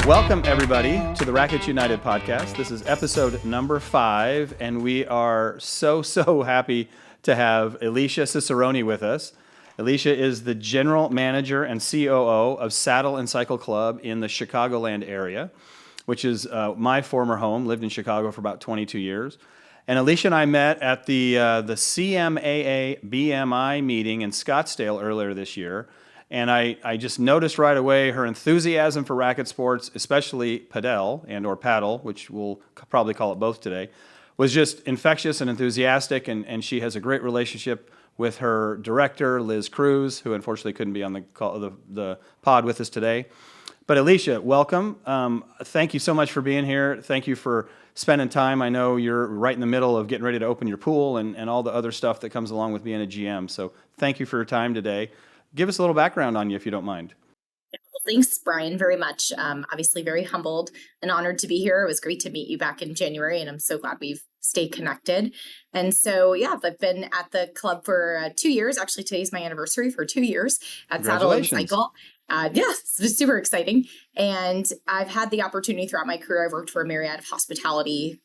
Welcome, everybody, to the Racquets United podcast. This is episode number 5, and we are so happy to have Elisha Cicerone with us. Elisha is the general manager and COO of Saddle and Cycle Club in the Chicagoland area, which is my former home. Lived in Chicago for about 22 years. And Elisha and I met at the CMAA BMI meeting in Scottsdale earlier this year. And I just noticed right away her enthusiasm for racket sports, especially padel or paddle, which we'll probably call it both today, was just infectious and enthusiastic. And she has a great relationship with her director, Liz Cruz, who unfortunately couldn't be on the pod with us today. But Elisha, welcome. Thank you so much for being here. Thank you for spending time. I know you're right in the middle of getting ready to open your pool and all the other stuff that comes along with being a GM. So thank you for your time today. Give us a little background on you, if you don't mind. Well, thanks, Brian, very much. Obviously very humbled and honored to be here. It was great to meet you back in January, and I'm so glad we've stayed connected. And so, yeah, I've been at the club for 2 years. Actually, today's my anniversary for 2 years at Saddle and Cycle. Yes, it was super exciting. And I've had the opportunity throughout my career. I've worked for a myriad of hospitality,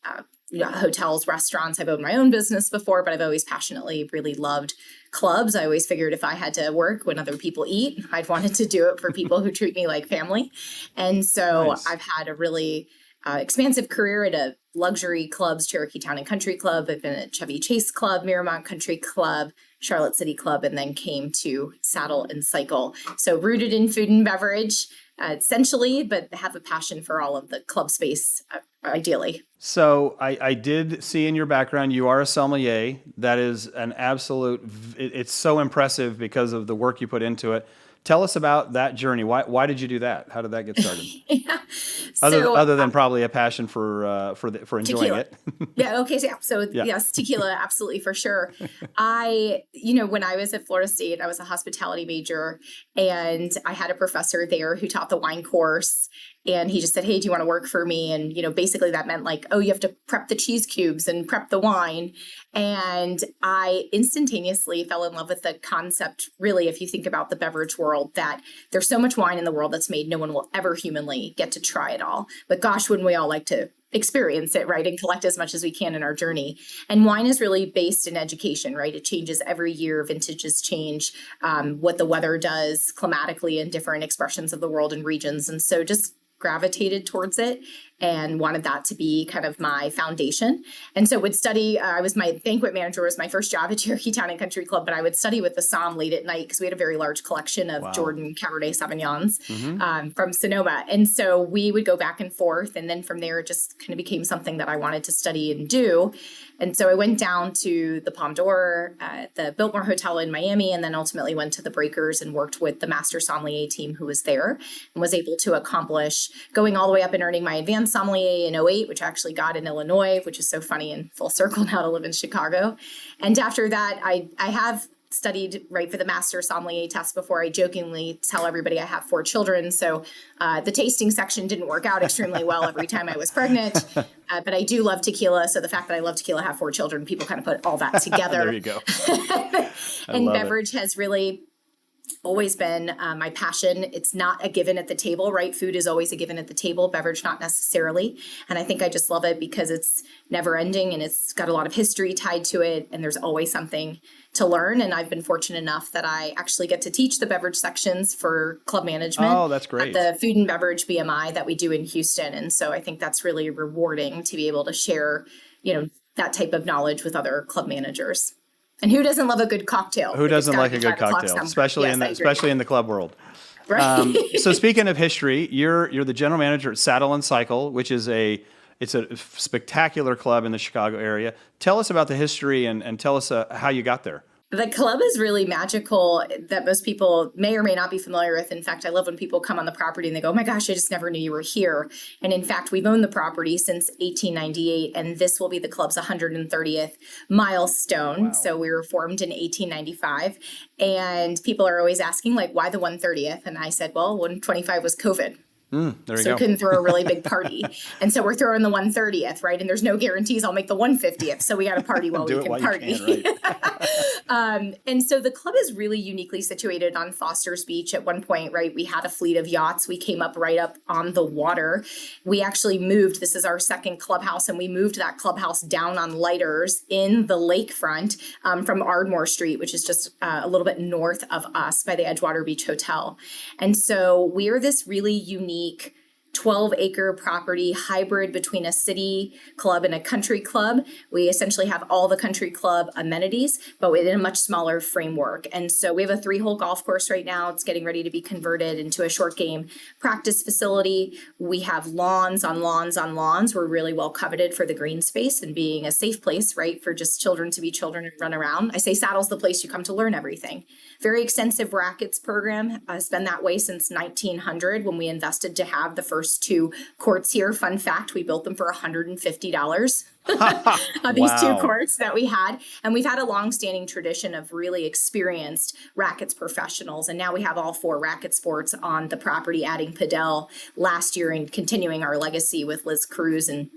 hotels, restaurants. I've owned my own business before, but I've always passionately really loved clubs. I always figured if I had to work when other people eat, I'd wanted to do it for people who treat me like family. And so nice. I've had a really expansive career at a luxury clubs, Cherokee Town and Country Club. I've been at Chevy Chase Club, Miramont Country Club, Charlotte City Club, and then came to Saddle and Cycle. So rooted in food and beverage, essentially, but have a passion for all of the club space, ideally. So I did see in your background, you are a sommelier. That is an absolute, it's so impressive because of the work you put into it. Tell us about that journey. Why did you do that? How did that get started? Yeah. Other than probably a passion for enjoying tequila. it. Yeah. Okay. So yes, tequila, absolutely, for sure. When I was at Florida State, I was a hospitality major, and I had a professor there who taught the wine course. And he just said, "Hey, do you want to work for me?" And, basically that meant like, oh, you have to prep the cheese cubes and prep the wine. And I instantaneously fell in love with the concept, really, if you think about the beverage world, that there's so much wine in the world that's made. No one will ever humanly get to try it all. But gosh, wouldn't we all like to experience it, right? And collect as much as we can in our journey. And wine is really based in education, right? It changes every year. Vintages change, what the weather does climatically in different expressions of the world and regions. And so just gravitated towards it and wanted that to be kind of my foundation. And so would study, my banquet manager was my first job at Cherokee Town and Country Club, but I would study with the somm late at night because we had a very large collection of Jordan Cabernet Sauvignons from Sonoma. And so we would go back and forth. And then from there, it just kind of became something that I wanted to study and do. And so I went down to the Palm d'Or, the Biltmore Hotel in Miami, and then ultimately went to the Breakers and worked with the master sommelier team who was there and was able to accomplish going all the way up and earning my advanced sommelier in 2008, which I actually got in Illinois, which is so funny and full circle now to live in Chicago. And after that, I have studied for the master sommelier test before. I jokingly tell everybody I have 4 children. So the tasting section didn't work out extremely well every time I was pregnant. But I do love tequila. So the fact that I love tequila, have 4 children, people kind of put all that together. There you go. And beverage has really always been my passion. It's not a given at the table, right? Food is always a given at the table, beverage not necessarily. And I think I just love it because it's never ending and it's got a lot of history tied to it. And there's always something to learn. And I've been fortunate enough that I actually get to teach the beverage sections for club management. Oh, that's great. At the Food and Beverage BMI that we do in Houston. And so I think that's really rewarding to be able to share, that type of knowledge with other club managers. And who doesn't love a good cocktail? Who doesn't like a good cocktail, especially in the club world? Right. So speaking of history, you're the general manager at Saddle and Cycle, which is it's a spectacular club in the Chicago area. Tell us about the history and tell us how you got there. The club is really magical that most people may or may not be familiar with. In fact, I love when people come on the property and they go, "Oh my gosh, I just never knew you were here." And in fact, we've owned the property since 1898, and this will be the club's 130th milestone. Wow. So we were formed in 1895. And people are always asking, why the 130th? And I said, well, 125 was COVID. There you So go. couldn't throw a really big party. And so we're throwing the 130th, right? And there's no guarantees I'll make the 150th. So we got to party while Do we it can while party. you can, right? And so the club is really uniquely situated on Foster's Beach. At one point, right, we had a fleet of yachts. We came right up on the water. We actually moved, this is our second clubhouse, and we moved that clubhouse down on lighters in the lakefront from Ardmore Street, which is just a little bit north of us by the Edgewater Beach Hotel. And so we're this really unique 12-acre property hybrid between a city club and a country club. We essentially have all the country club amenities, but within a much smaller framework. And so we have a 3-hole golf course right now. It's getting ready to be converted into a short game practice facility. We have lawns on lawns on lawns. We're really well coveted for the green space and being a safe place, right, for just children to be children and run around. I say Saddle's the place you come to learn everything. Very extensive rackets program. It's been that way since 1900 when we invested to have the first 2 courts here. Fun fact, we built them for $150. These 2 courts that we had. And we've had a long-standing tradition of really experienced rackets professionals. And now we have all 4 racket sports on the property, adding padel last year and continuing our legacy with Liz Cruz and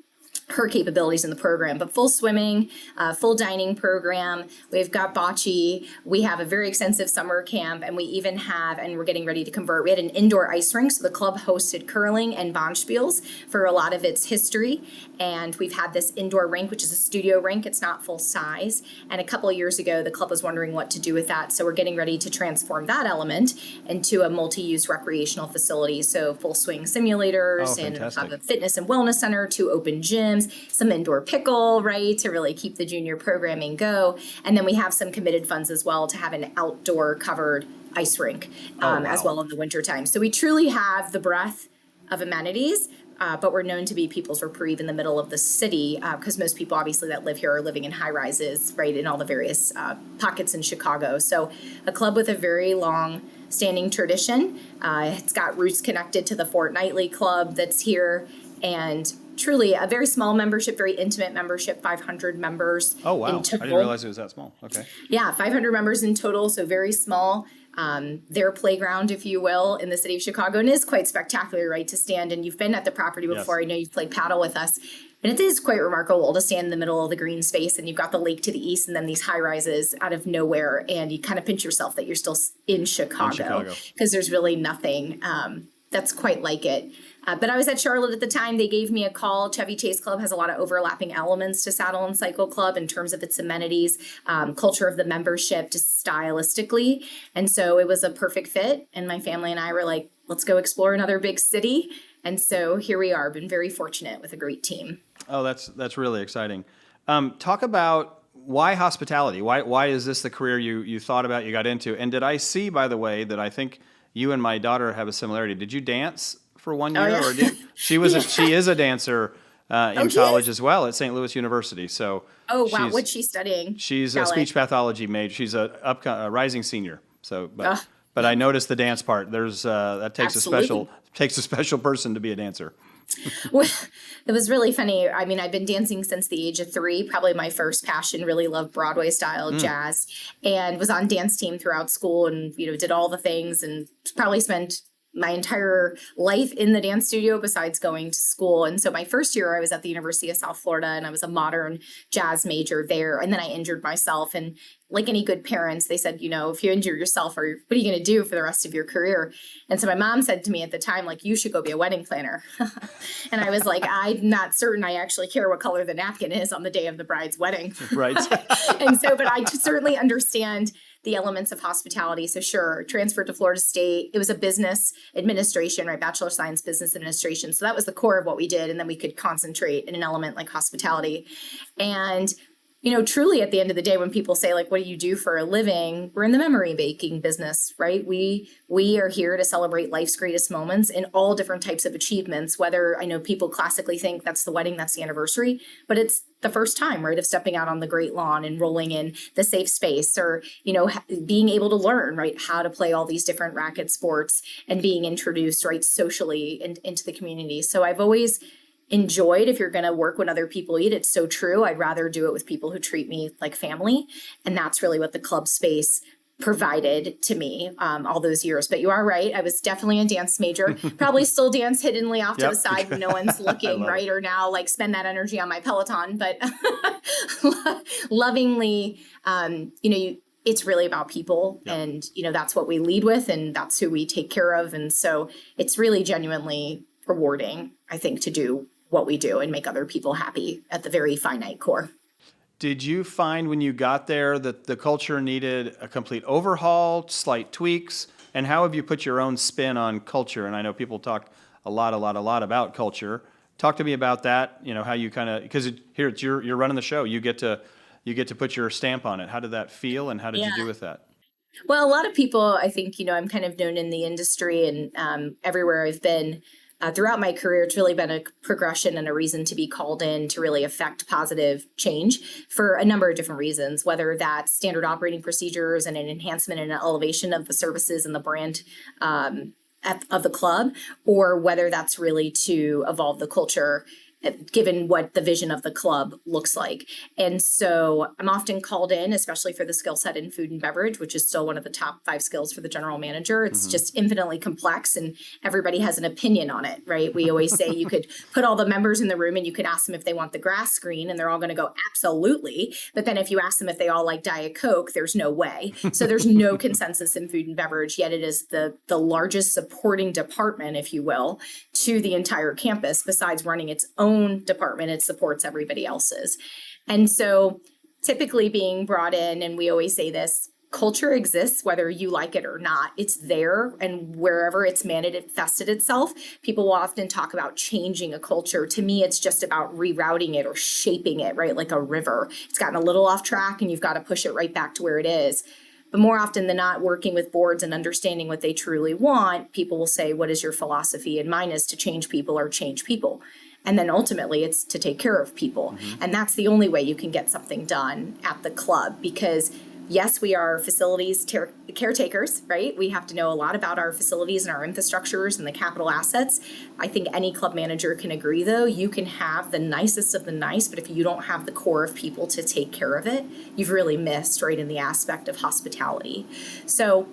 her capabilities in the program, but full swimming, full dining program. We've got bocce. We have a very extensive summer camp, and we even have, and we're getting ready to convert, we had an indoor ice rink. So the club hosted curling and bonspiels for a lot of its history. And we've had this indoor rink, which is a studio rink. It's not full size. And a couple of years ago, the club was wondering what to do with that. So we're getting ready to transform that element into a multi-use recreational facility. So full swing simulators and have a fitness and wellness center, 2 open gyms, some indoor pickle, right, to really keep the junior programming go. And then we have some committed funds as well to have an outdoor covered ice rink as well in the wintertime. So we truly have the breadth of amenities, but we're known to be people's reprieve in the middle of the city because most people obviously that live here are living in high rises, right, in all the various pockets in Chicago. So a club with a very long standing tradition. It's got roots connected to the Fortnightly Club that's here, and truly a very small membership, very intimate membership, 500 members. Oh, wow. I didn't realize it was that small. Okay. Yeah, 500 members in total, so very small. Their playground, if you will, in the city of Chicago, and is quite spectacular, right, to stand. And you've been at the property before. Yes. I know you've played paddle with us. And it is quite remarkable to stand in the middle of the green space, and you've got the lake to the east and then these high rises out of nowhere. And you kind of pinch yourself that you're still in Chicago because there's really nothing that's quite like it. But I was at Charlotte at the time. They gave me a call. Chevy Chase Club has a lot of overlapping elements to Saddle and Cycle Club in terms of its amenities, culture of the membership, just stylistically. And so it was a perfect fit. And my family and I were like, let's go explore another big city. And so here we are. Been very fortunate with a great team. Oh, that's really exciting. Talk about why hospitality? Why is this the career you thought about, you got into? And did I see, by the way, that I think you and my daughter have a similarity? Did you dance for 1 year? Yeah. Or she is a dancer in college as well at St. Louis University. So what's she studying? She's a speech pathology major. She's a rising senior. So but I noticed the dance part. There's that takes a special person to be a dancer. Well, it was really funny. I mean, I've been dancing since the age of 3, probably my first passion, really loved Broadway style jazz, and was on dance team throughout school and, did all the things and probably spent my entire life in the dance studio besides going to school. And so my first year I was at the University of South Florida and I was a modern jazz major there. And then I injured myself. And like any good parents, they said, if you injure yourself, what are you going to do for the rest of your career? And so my mom said to me at the time, like, you should go be a wedding planner. And I was like, I'm not certain I actually care what color the napkin is on the day of the bride's wedding. Right. And so, but I certainly understand the elements of hospitality. So sure, transferred to Florida State. It was a business administration, right? Bachelor of Science, business administration. So that was the core of what we did. And then we could concentrate in an element like hospitality. And truly at the end of the day, when people say, like, what do you do for a living? We're in the memory making business, right? We are here to celebrate life's greatest moments in all different types of achievements, whether I know people classically think that's the wedding, that's the anniversary, but it's the first time, right, of stepping out on the great lawn and rolling in the safe space or, being able to learn, right, how to play all these different racket sports and being introduced, right, socially into the community. So I've always enjoyed, if you're going to work when other people eat, it's so true. I'd rather do it with people who treat me like family. And that's really what the club space provided to me all those years. But you are right. I was definitely a dance major, probably still dance hiddenly off to the side when no one's looking, right? Or now like spend that energy on my Peloton, but lovingly, it's really about people and, that's what we lead with and that's who we take care of. And so it's really genuinely rewarding, I think, to do what we do and make other people happy at the very finite core. Did you find when you got there that the culture needed a complete overhaul, slight tweaks? And how have you put your own spin on culture? And I know people talk a lot about culture. Talk to me about that, how you kind of, because you're running the show. You get to put your stamp on it. How did that feel and how did you do with that? Well, a lot of people, I think, I'm kind of known in the industry and everywhere I've been. Throughout my career, it's really been a progression and a reason to be called in to really affect positive change for a number of different reasons, whether that's standard operating procedures and an enhancement and an elevation of the services and the brand of the club, or whether that's really to evolve the culture given what the vision of the club looks like. And so I'm often called in, especially for the skill set in food and beverage, which is still one of the top 5 skills for the general manager. It's just infinitely complex and everybody has an opinion on it, right? We always say you could put all the members in the room and you could ask them if they want the grass screen and they're all going to go, absolutely. But then if you ask them if they all like Diet Coke, there's no way. So there's no consensus in food and beverage, yet it is the largest supporting department, if you will, to the entire campus. Besides running its own department, it supports everybody else's. And so typically being brought in, and we always say this, culture exists whether you like it or not. It's there, and wherever it's manifested itself, people will often talk about changing a culture. To me, it's just about rerouting it or shaping it, right? Like a river. It's gotten a little off track and you've got to push it right back to where it is. But more often than not, working with boards and understanding what they truly want, people will say, what is your philosophy? And mine is to change people or change people. And then ultimately it's to take care of people. And that's the only way you can get something done at the club, because yes, we are facilities caretakers, right? We have to know a lot about our facilities and our infrastructures and the capital assets. I think any club manager can agree, though, you can have the nicest of the nice, but if you don't have the core of people to take care of it, you've really missed, right, in the aspect of hospitality. So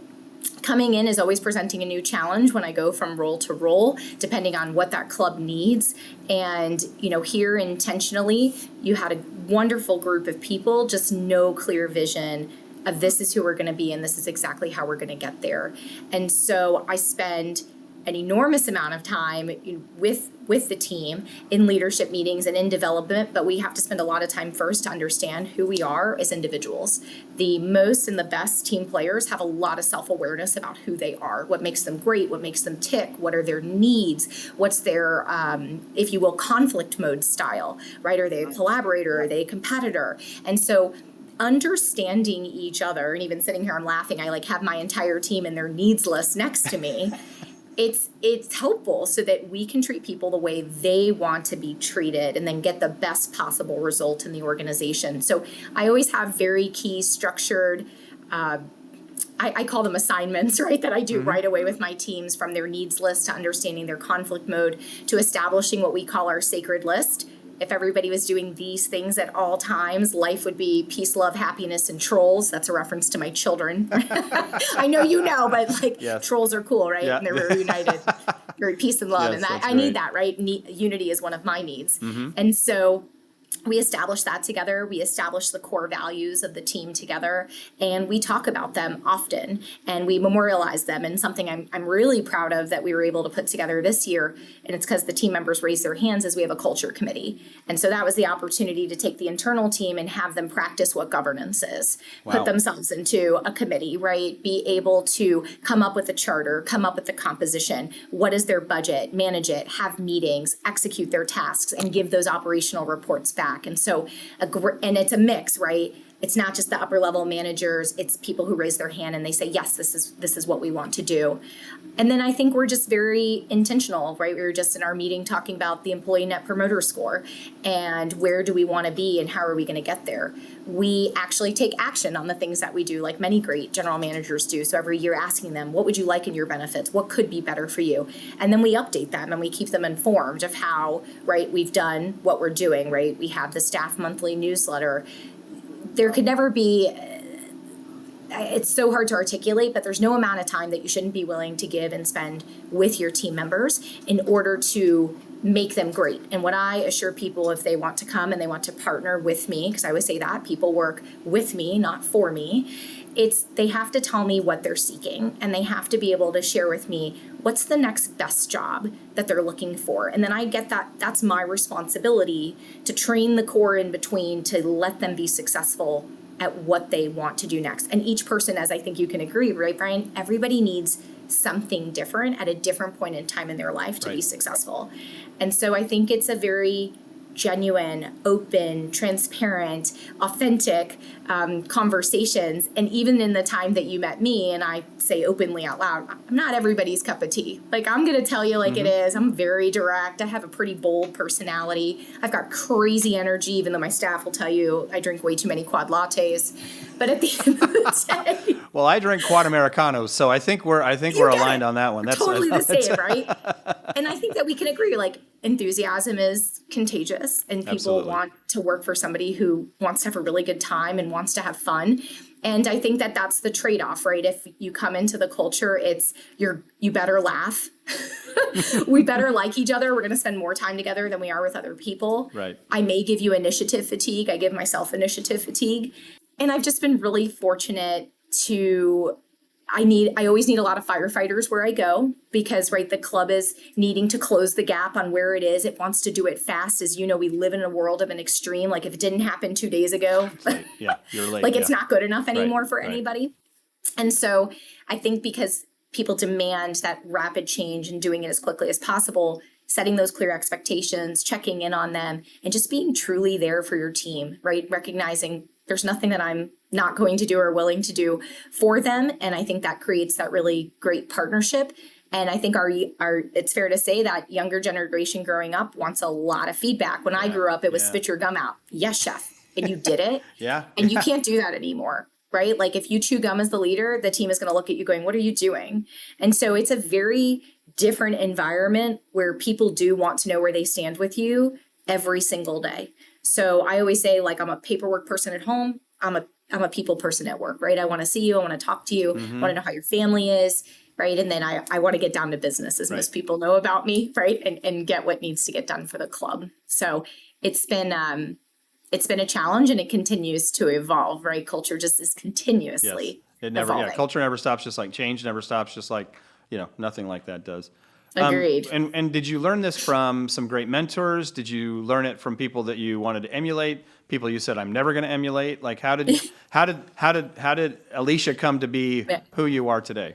coming in is always presenting a new challenge when I go from role to role, depending on what that club needs. And, here intentionally, you had a wonderful group of people, just no clear vision of this is who we're going to be and this is exactly how we're going to get there. And so I spend an enormous amount of time with the team in leadership meetings and in development, but we have to spend a lot of time first to understand who we are as individuals. The most and the best team players have a lot of self-awareness about who they are, what makes them great, what makes them tick, what are their needs, what's their, if you will, conflict mode style, right? Are they a collaborator? Are they a competitor? And so understanding each other, and even sitting here, I'm laughing, I have my entire team and their needs list next to me. It's helpful so that we can treat people the way they want to be treated and then get the best possible result in the organization. So I always have very key structured, I call them assignments, right, that I do right away with my teams, from their needs list to understanding their conflict mode to establishing what we call our sacred list. If everybody was doing these things at all times, life would be peace, love, happiness, and trolls. That's a reference to my children. I know you know, but yes. Trolls are cool, right? Yeah. And they're very united, very peace and love. Yes, and that I need that, right? Unity is one of my needs. And so we establish that together. We establish the core values of the team together, and we talk about them often, and we memorialize them. And something I'm really proud of that we were able to put together this year, and it's because the team members raised their hands, is we have a culture committee. And so that was the opportunity to take the internal team and have them practice what governance is, put themselves into a committee, right? Be able to come up with a charter, come up with the composition, what is their budget, manage it, have meetings, execute their tasks, and give those operational reports back. And so, and it's a mix, right? It's not just the upper level managers, it's people who raise their hand and they say, yes, this is what we want to do. And then I think we're just very intentional, right? We were just in our meeting talking about the employee net promoter score and where do we want to be and how are we going to get there? We actually take action on the things that we do, like many great general managers do. So every year asking them, what would you like in your benefits? What could be better for you? And then we update them and we keep them informed of how, right, we've done what we're doing, right? We have the staff monthly newsletter. There could never be it's so hard to articulate, but there's no amount of time that you shouldn't be willing to give and spend with your team members in order to make them great. And what I assure people, if they want to come and they want to partner with me, because I always say that people work with me, not for me, it's they have to tell me what they're seeking, and they have to be able to share with me what's the next best job that they're looking for. And then I get that's my responsibility to train the core in between to let them be successful at what they want to do next. And each person, as I think you can agree, right, Brian, everybody needs something different at a different point in time in their life to be successful. And so I think it's a very genuine, open, transparent, authentic conversations. And even in the time that you met me, and I say openly out loud, I'm not everybody's cup of tea. Like, I'm going to tell you like it is. I'm very direct. I have a pretty bold personality. I've got crazy energy, even though my staff will tell you I drink way too many quad lattes. But at the end of the day, well, I drink quad Americanos, so I think we're aligned on that one. That's totally the same, right? And I think that we can agree, like, enthusiasm is contagious, and people want to work for somebody who wants to have a really good time and wants to have fun. And I think that that's the trade-off, right? If you come into the culture, it's you better laugh. We better like each other. We're going to spend more time together than we are with other people. Right. I may give you initiative fatigue. I give myself initiative fatigue. And I've just been really fortunate I always need a lot of firefighters where I go, because, right, the club is needing to close the gap on where it is. It wants to do it fast. As you know, we live in a world of an extreme. Like, if it didn't happen 2 days ago, yeah, you're late. Like, it's not good enough anymore for anybody. And so I think because people demand that rapid change and doing it as quickly as possible, setting those clear expectations, checking in on them, and just being truly there for your team, right? Recognizing there's nothing that I'm not going to do or willing to do for them. And I think that creates that really great partnership. And I think our it's fair to say that younger generation growing up wants a lot of feedback. When I grew up, it was spit your gum out. Yes, chef. And you did it. And you can't do that anymore, right? Like, if you chew gum as the leader, the team is going to look at you going, what are you doing? And so it's a very different environment where people do want to know where they stand with you every single day. So I always say, like, I'm a paperwork person at home. I'm a people person at work, right? I want to see you. I want to talk to you. I want to know how your family is, right? And then I want to get down to business, as most people know about me, right? And get what needs to get done for the club. So it's been a challenge, and it continues to evolve, right? Culture just is continuously evolving. Culture never stops, just like change never stops, just like, nothing like that does. Agreed. And did you learn this from some great mentors? Did you learn it from people that you wanted to emulate? People you said, I'm never going to emulate? Like, how did Elisha come to be who you are today?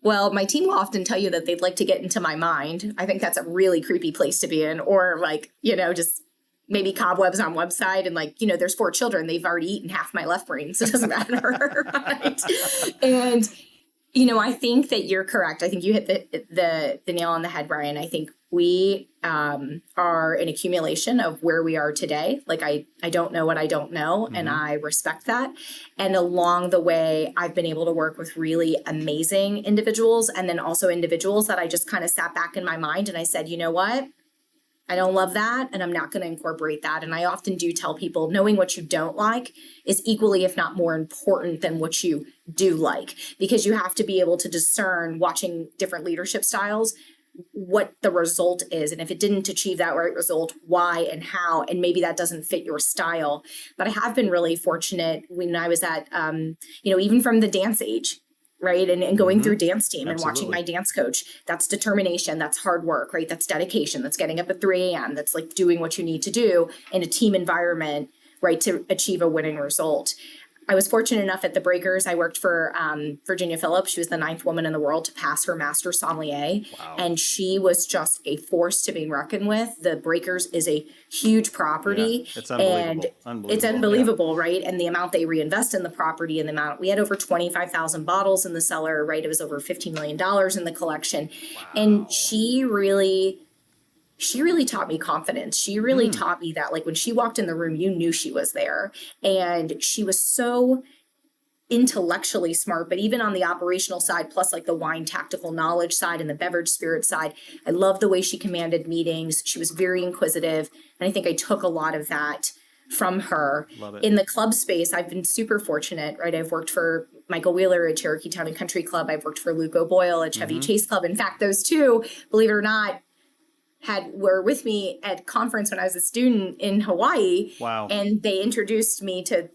Well, my team will often tell you that they'd like to get into my mind. I think that's a really creepy place to be in, or like, just maybe cobwebs on website, and like, there's 4 children. They've already eaten half my left brain, so it doesn't matter, right? And I think that you're correct. I think you hit the nail on the head, Brian. I think we are an accumulation of where we are today. Like, I don't know what I don't know, and I respect that. And along the way, I've been able to work with really amazing individuals, and then also individuals that I just kind of sat back in my mind and I said, you know what? I don't love that, and I'm not going to incorporate that. And I often do tell people, knowing what you don't like is equally, if not more important than what you do like, because you have to be able to discern, watching different leadership styles, what the result is. And if it didn't achieve that right result, why and how, and maybe that doesn't fit your style. But I have been really fortunate when I was at, even from the dance age, right? And going through dance team and watching my dance coach, that's determination, that's hard work, right? That's dedication, that's getting up at 3 a.m., that's like doing what you need to do in a team environment, right? To achieve a winning result. I was fortunate enough at the Breakers. I worked for Virginia Phillips. She was the 9th woman in the world to pass her master sommelier. Wow. And she was just a force to be reckoned with. The Breakers is a huge property. Yeah, it's unbelievable. And it's unbelievable, right? And the amount they reinvest in the property, and the amount, we had over 25,000 bottles in the cellar, right? It was over $15 million in the collection. Wow. And she really taught me confidence. She really taught me that, like, when she walked in the room, you knew she was there. And she was so intellectually smart, but even on the operational side, plus like the wine tactical knowledge side and the beverage spirit side, I loved the way she commanded meetings. She was very inquisitive. And I think I took a lot of that from her. In the club space, I've been super fortunate, right? I've worked for Michael Wheeler at Cherokee Town and Country Club. I've worked for Luke O'Boyle at Chevy Chase Club. In fact, those two, believe it or not, were with me at conference when I was a student in Hawaii. Wow. And they introduced me to,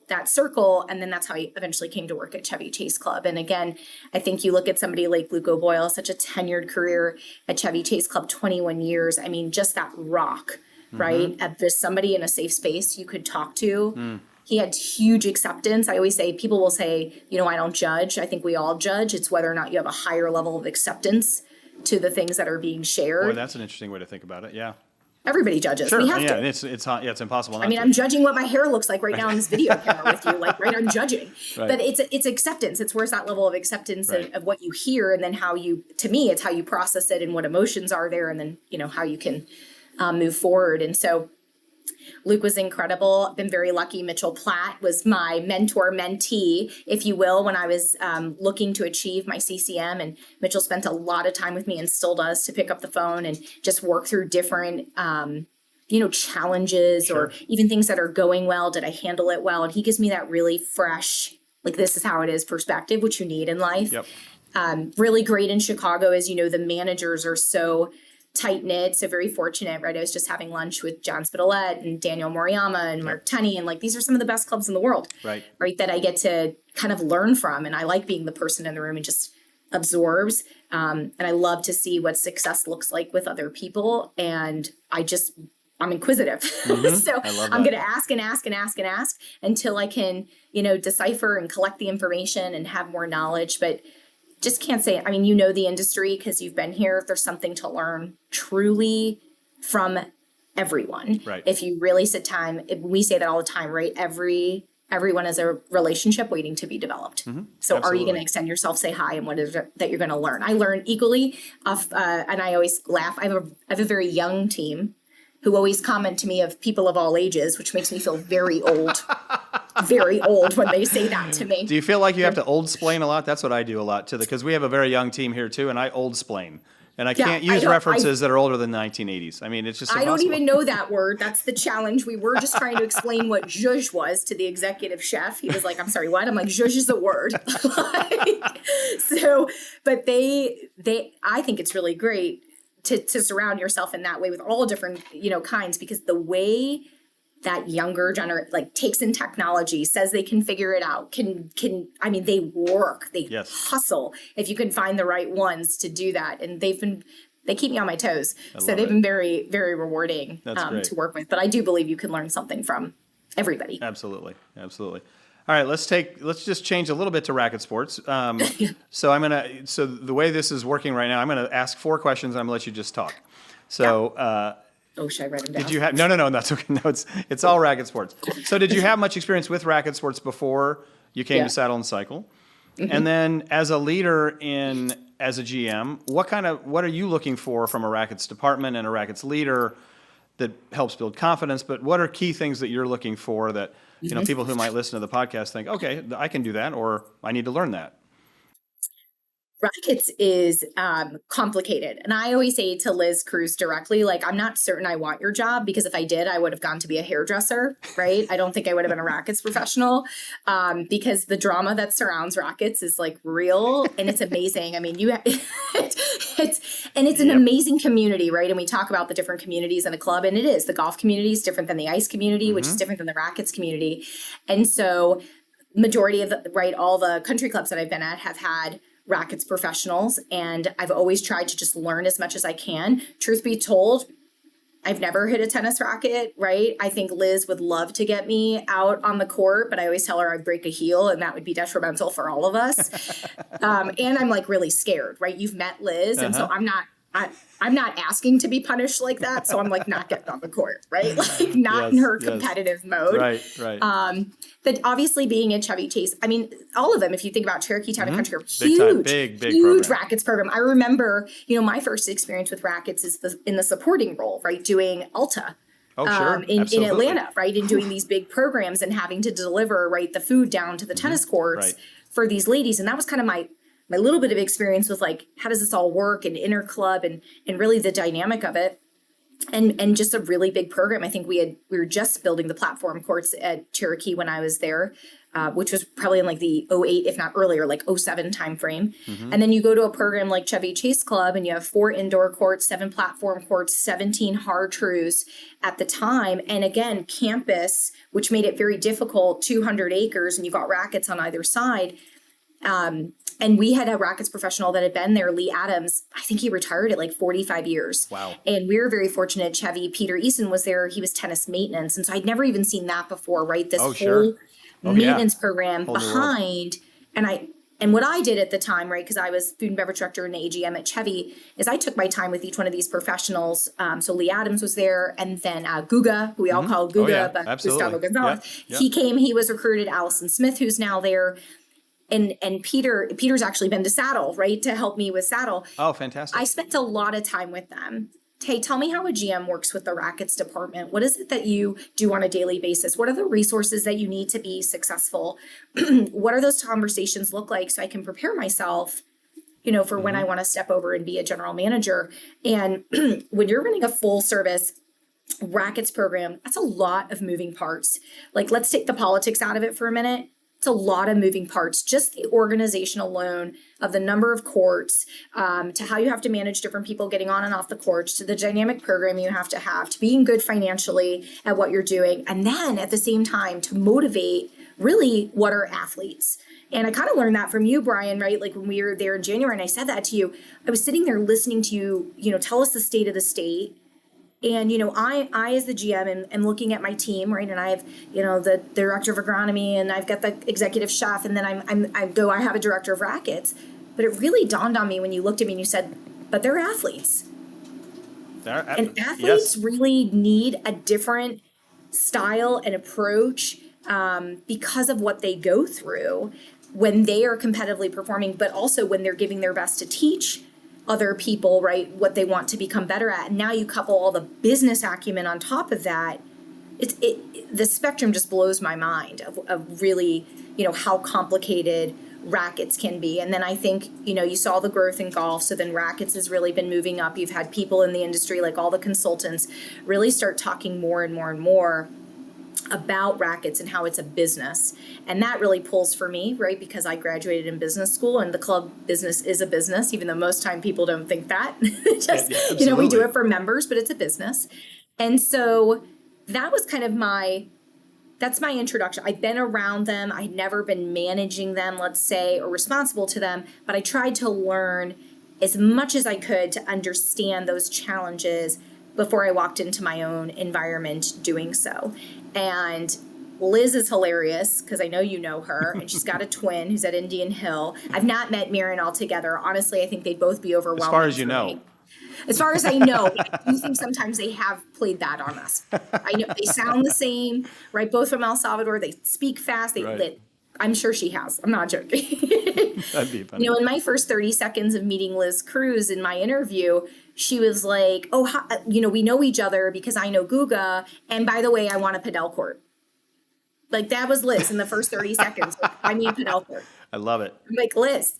that circle. And then that's how I eventually came to work at Chevy Chase Club. And again, I think you look at somebody like Luke O'Boyle, such a tenured career at Chevy Chase Club, 21 years. I mean, just that rock, right? There's somebody in a safe space you could talk to. He had huge acceptance. I always say, people will say, I don't judge. I think we all judge. It's whether or not you have a higher level of acceptance to the things that are being shared. Boy, that's an interesting way to think about it. Yeah. Everybody judges. Sure. We have to. It's impossible not to. I'm judging what my hair looks like right now in this video camera with you. I'm judging. Right. But it's acceptance. It's where's that level of acceptance of what you hear, and then to me, it's how you process it and what emotions are there, and then, how you can move forward. And so Luke was incredible. I've been very lucky. Mitchell Platt was my mentor, mentee, if you will, when I was looking to achieve my CCM. And Mitchell spent a lot of time with me and still does to pick up the phone and just work through different, challenges or even things that are going well. Did I handle it well? And he gives me that really fresh, this is how it is perspective, which you need in life. Yep. Really great in Chicago, as you know, the managers are so tight knit, so very fortunate, right? I was just having lunch with John Spitalet and Daniel Moriyama and Mark Tunney, and these are some of the best clubs in the world, right? That I get to kind of learn from, and I like being the person in the room and just absorbs. And I love to see what success looks like with other people, and I'm inquisitive, so I'm going to ask and ask and ask and ask until I can, decipher and collect the information and have more knowledge, but just can't say, the industry because you've been here. There's something to learn truly from everyone. Right. If you really sit time, we say that all the time, right? Everyone has a relationship waiting to be developed. So Absolutely. Are you going to extend yourself, say hi, and what is it that you're going to learn? I learn equally and I always laugh. I have a very young team who always comment to me of people of all ages, which makes me feel very old. Very old when they say that to me. Do you feel like you have to old-splain a lot? That's what I do a lot because we have a very young team here too, and I old-splain. And I can't use references that are older than the 1980s. It's just impossible. I don't even know that word. That's the challenge. We were just trying to explain what zhuzh was to the executive chef. He was like, I'm sorry, what? I'm like, zhuzh is a word. But I think it's really great to surround yourself in that way with all different, kinds, because the way that younger generation takes in technology, says they can figure it out, they work, they hustle if you can find the right ones to do that. And they keep me on my toes. So they've been very, very rewarding to work with. But I do believe you can learn something from everybody. Absolutely. Absolutely. All right, let's just change a little bit to racket sports. So the way this is working right now, I'm going to ask 4 questions and I'm going to let you just talk. So, should I write them down? Did you have no? That's okay. No, it's all racket sports. So, did you have much experience with racket sports before you came to Saddle and Cycle? And then, as a leader as a GM, what are you looking for from a rackets department and a rackets leader that helps build confidence? But what are key things that you're looking for that people who might listen to the podcast think, okay, I can do that, or I need to learn that? Rackets is complicated. And I always say to Liz Cruz directly, I'm not certain I want your job, because if I did, I would have gone to be a hairdresser, right? I don't think I would have been a rackets professional because the drama that surrounds rackets is real and it's amazing. It's an amazing community, right? And we talk about the different communities in a club, and it is. The golf community is different than the ice community, which is different than the rackets community. And so majority of all the country clubs that I've been at have had rackets professionals, and I've always tried to just learn as much as I can. Truth be told, I've never hit a tennis racket, right? I think Liz would love to get me out on the court, but I always tell her I'd break a heel and that would be detrimental for all of us. And I'm really scared, right? You've met Liz, and so I'm not asking to be punished like that. So I'm not getting on the court, right? In her competitive mode. Right. But obviously being at Chevy Chase, all of them, if you think about Cherokee Town and Country, big huge rackets program. I remember, my first experience with rackets is in the supporting role, right? Doing Ulta. In Atlanta, right? And doing these big programs and having to deliver, the food down to the tennis courts for these ladies. And that was kind of my little bit of experience with how does this all work and interclub and really the dynamic of it. And just a really big program. I think we were just building the platform courts at Cherokee when I was there. which was probably in like the '08, if not earlier, like '07 timeframe. Mm-hmm. And then you go to a program like Chevy Chase Club and you have 4 indoor courts, 7 platform courts, 17 hard trues at the time. And again, campus, which made it very difficult, 200 acres, and you got rackets on either side. And we had a rackets professional that had been there, Lee Adams. I think he retired at like 45 years. Wow. And we were very fortunate. Chevy, Peter Eason was there. He was tennis maintenance. And so I'd never even seen that before, right? This whole Sure. maintenance program Whole new world. behind. And what I did at the time, right, because I was food and beverage director in AGM at Chevy, is I took my time with each one of these professionals. So Lee Adams was there, and then Guga, who we all call Guga, but absolutely. Gustavo Gonzalez. Yep. He came, he was recruited, Allison Smith, who's now there. And Peter's actually been to Saddle, right, to help me with Saddle. Oh, fantastic. I spent a lot of time with them. Hey, tell me how a GM works with the rackets department. What is it that you do on a daily basis? What are the resources that you need to be successful? What are those conversations look like so I can prepare myself, for when I want to step over and be a general manager? And when you're running a full service rackets program, that's a lot of moving parts. Like, let's take the politics out of it for a minute. It's a lot of moving parts, just the organization alone of the number of courts, to how you have to manage different people getting on and off the courts, to the dynamic program you have, to being good financially at what you're doing. And then at the same time to motivate really what are athletes. And I kind of learned that from you, Brian, right? Like when we were there in January and I said that to you, I was sitting there listening to you, tell us the state of the state. And, I as the GM am looking at my team, right? And I have, the director of agronomy and I've got the executive chef. And then I have a director of rackets. But it really dawned on me when you looked at me and you said, but they're athletes. And athletes really need a different style and approach because of what they go through when they are competitively performing, but also when they're giving their best to teach other people, right, what they want to become better at. And now you couple all the business acumen on top of that. The spectrum just blows my mind of really, how complicated rackets can be. And then I think, you saw the growth in golf. So then rackets has really been moving up. You've had people in the industry, like all the consultants, really start talking more and more and more about rackets and how it's a business. And that really pulls for me, right? Because I graduated in business school and the club business is a business, even though most time people don't think that. We do it for members, but it's a business. And so that was kind of that's my introduction. I've been around them. I'd never been managing them, let's say, or responsible to them, but I tried to learn as much as I could to understand those challenges before I walked into my own environment doing so. And Liz is hilarious because I know you know her, and she's got a twin who's at Indian Hill. I've not met Marion altogether. Honestly, I think they'd both be overwhelmed. As far as you know. As far as I know, I do think sometimes they have played that on us. I know they sound the same, right? Both from El Salvador. They speak fast. I'm sure she has. I'm not joking. That'd be funny. In my first 30 seconds of meeting Liz Cruz in my interview, she was like, oh, we know each other because I know Guga. And by the way, I want a padel court. Like that was Liz in the first 30 seconds. I need a padel court. I love it. I'm like, Liz,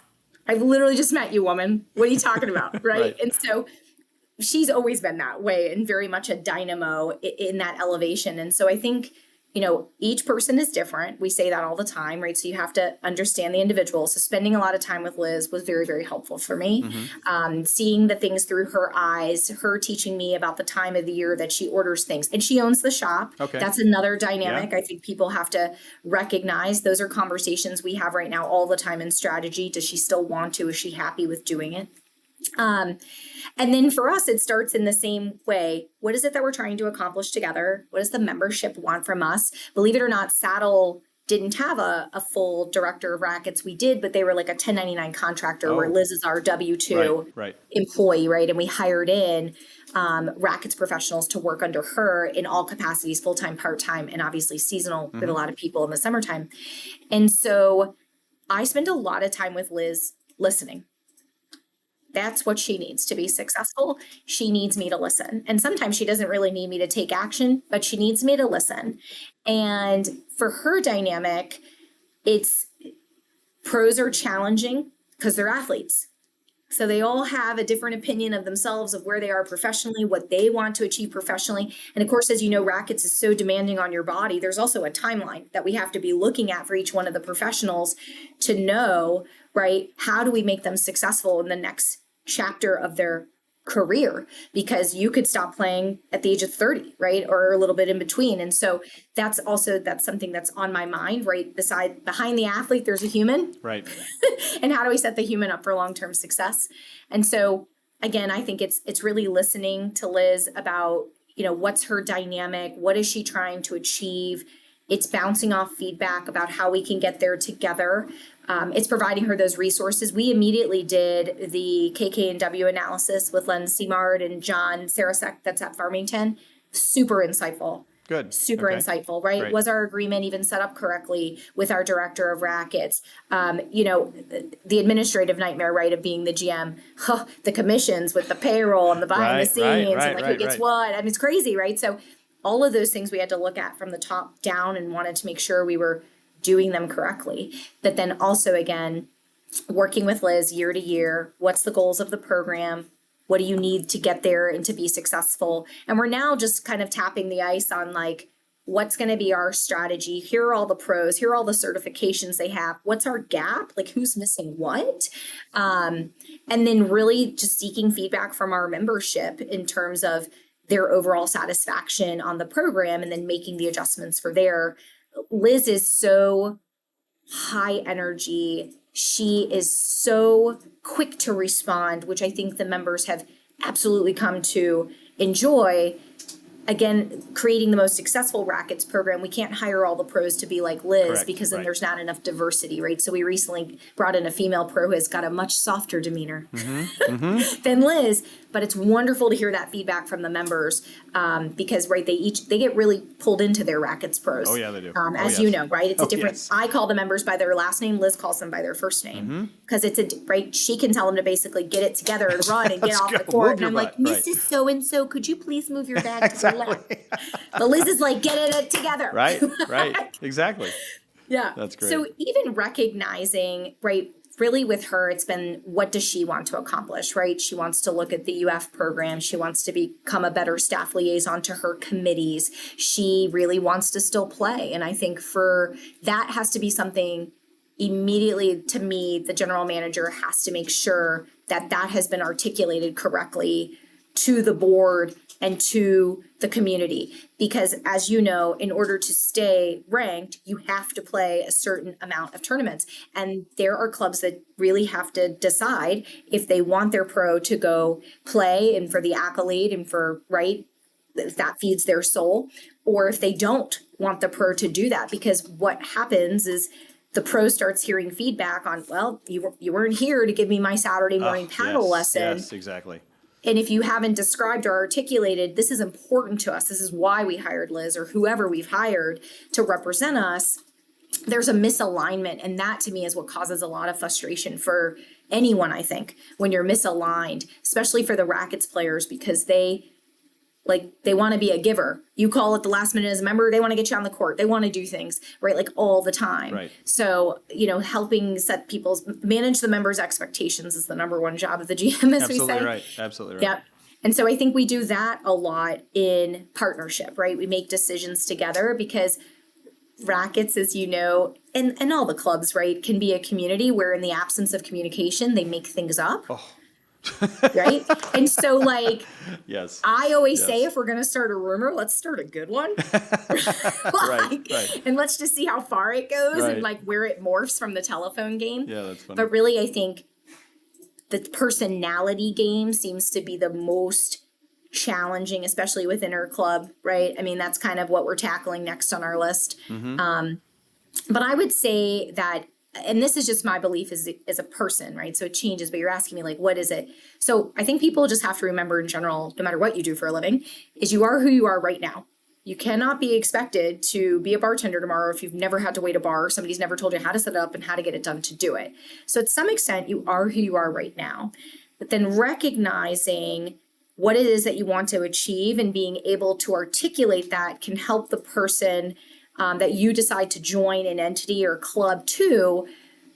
I've literally just met you, woman. What are you talking about? Right. And so she's always been that way and very much a dynamo in that elevation. And so I think, each person is different. We say that all the time, right? So you have to understand the individual. So spending a lot of time with Liz was very, very helpful for me. Mm-hmm. Seeing the things through her eyes, her teaching me about the time of the year that she orders things. And she owns the shop. Okay. That's another dynamic I think people have to recognize. Those are conversations we have right now all the time in strategy. Does she still want to? Is she happy with doing it? And then for us, it starts in the same way. What is it that we're trying to accomplish together? What does the membership want from us? Believe it or not, Saddle didn't have a full director of rackets. We did, but they were like a 1099 contractor where Liz is our W-2 employee, right? And we hired in rackets professionals to work under her in all capacities, full-time, part-time, and obviously seasonal with a lot of people in the summertime. And so I spend a lot of time with Liz listening. That's what she needs to be successful. She needs me to listen. And sometimes she doesn't really need me to take action, but she needs me to listen. And for her dynamic, it's pros are challenging because they're athletes. So they all have a different opinion of themselves, of where they are professionally, what they want to achieve professionally. And of course, as you know, Rackets is so demanding on your body. There's also a timeline that we have to be looking at for each one of the professionals to know, right? How do we make them successful in the next chapter of their career? Because you could stop playing at the age of 30, right? Or a little bit in between. And so that's something that's on my mind, right? Behind the athlete, there's a human. Right. And how do we set the human up for long-term success? And so again, I think it's really listening to Liz about, what's her dynamic? What is she trying to achieve? It's bouncing off feedback about how we can get there together. It's providing her those resources. We immediately did the KK&W analysis with Len Simard and John Sarasek that's at Farmington. Super insightful. Good. Super Okay. insightful, right? Great. Was our agreement even set up correctly with our director of Rackets? The administrative nightmare, right, of being the GM, the commissions with the payroll and the behind the scenes and like who gets what. I mean, it's crazy, right? So all of those things we had to look at from the top down and wanted to make sure we were doing them correctly. But then also, again, working with Liz year to year, what's the goals of the program? What do you need to get there and to be successful? And we're now just kind of tapping the ice on like, what's going to be our strategy? Here are all the pros. Here are all the certifications they have. What's our gap? Like who's missing what? And then really just seeking feedback from our membership in terms of their overall satisfaction on the program and then making the adjustments for there. Liz is so high energy. She is so quick to respond, which I think the members have absolutely come to enjoy. Again, creating the most successful Rackets program, we can't hire all the pros to be like Liz. Correct, because then right. there's not enough diversity, right? So we recently brought in a female pro who has got a much softer demeanor than Liz, but it's wonderful to hear that feedback from the members because, right, they get really pulled into their Rackets pros. Oh, yeah, they do. As you know, right? It's a different, yes. I call the members by their last name, Liz calls them by their first name. Because right, she can tell them to basically get it together and run and get off the court. And I'm like, Mrs. So-and-so, could you please move your bag to the left? But Liz is like, get it together. Right. Exactly. Yeah. That's great. So even recognizing, right, really with her, it's been, what does she want to accomplish, right? She wants to look at the UF program. She wants to become a better staff liaison to her committees. She really wants to still play. And I think for that has to be something immediately, to me, the general manager has to make sure that that has been articulated correctly to the board and to the community. Because as you know, in order to stay ranked, you have to play a certain amount of tournaments. And there are clubs that really have to decide if they want their pro to go play and for the accolade and for, right, if that feeds their soul, or if they don't want the pro to do that. Because what happens is the pro starts hearing feedback on, well, you weren't here to give me my Saturday morning paddle lesson. Yes, exactly. And if you haven't described or articulated, this is important to us, this is why we hired Liz or whoever we've hired to represent us, there's a misalignment. And that to me is what causes a lot of frustration for anyone, I think, when you're misaligned, especially for the Rackets players, because they want to be a giver. You call at the last minute as a member, they want to get you on the court. They want to do things, right? Like all the time. Right. So, helping manage the members' expectations is the number one job of the GM, as we say. Absolutely right. Yep. And so I think we do that a lot in partnership, right? We make decisions together because Rackets, as you know, and all the clubs, right, can be a community where in the absence of communication, they make things up. Oh. Right? And so yes. I always say, if we're going to start a rumor, let's start a good one. Right. And let's just see how far it goes Right. and where it morphs from the telephone game. Yeah, that's funny. But really, I think the personality game seems to be the most challenging, especially within our club, right? I mean, that's kind of what we're tackling next on our list. But I would say that, and this is just my belief as a person, right? So it changes, but you're asking me what is it? So I think people just have to remember in general, no matter what you do for a living, is you are who you are right now. You cannot be expected to be a bartender tomorrow if you've never had to wait a bar, or somebody's never told you how to set it up and how to get it done to do it. So to some extent, you are who you are right now. But then recognizing what it is that you want to achieve and being able to articulate that can help the person that you decide to join an entity or club to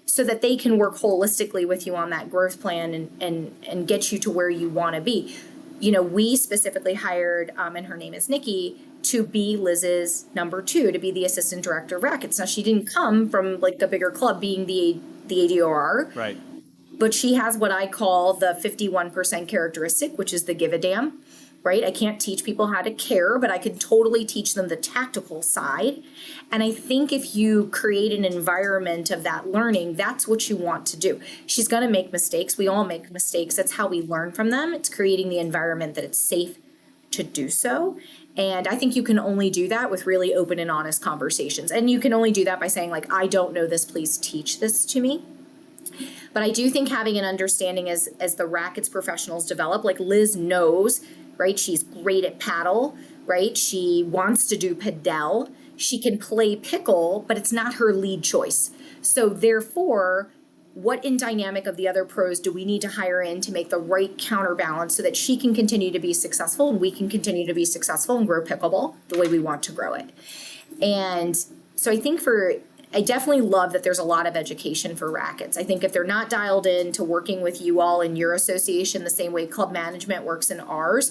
so that they can work holistically with you on that growth plan and get you to where you want to be. We specifically hired, and her name is Nikki, to be Liz's number 2, to be the assistant director of Racquets. Now, she didn't come from like the bigger club being the ADOR. Right. But she has what I call the 51% characteristic, which is the give a damn, right? I can't teach people how to care, but I can totally teach them the tactical side. And I think if you create an environment of that learning, that's what you want to do. She's going to make mistakes. We all make mistakes. That's how we learn from them. It's creating the environment that it's safe to do so. And I think you can only do that with really open and honest conversations. And you can only do that by saying, like, I don't know this, please teach this to me. But I do think having an understanding as the rackets professionals develop, like Liz knows, right? She's great at paddle, right? She wants to do padel. She can play pickle, but it's not her lead choice. So therefore, what in dynamic of the other pros do we need to hire in to make the right counterbalance so that she can continue to be successful and we can continue to be successful and grow pickleball the way we want to grow it? And so I definitely love that there's a lot of education for rackets. I think if they're not dialed in to working with you all in your association the same way club management works in ours,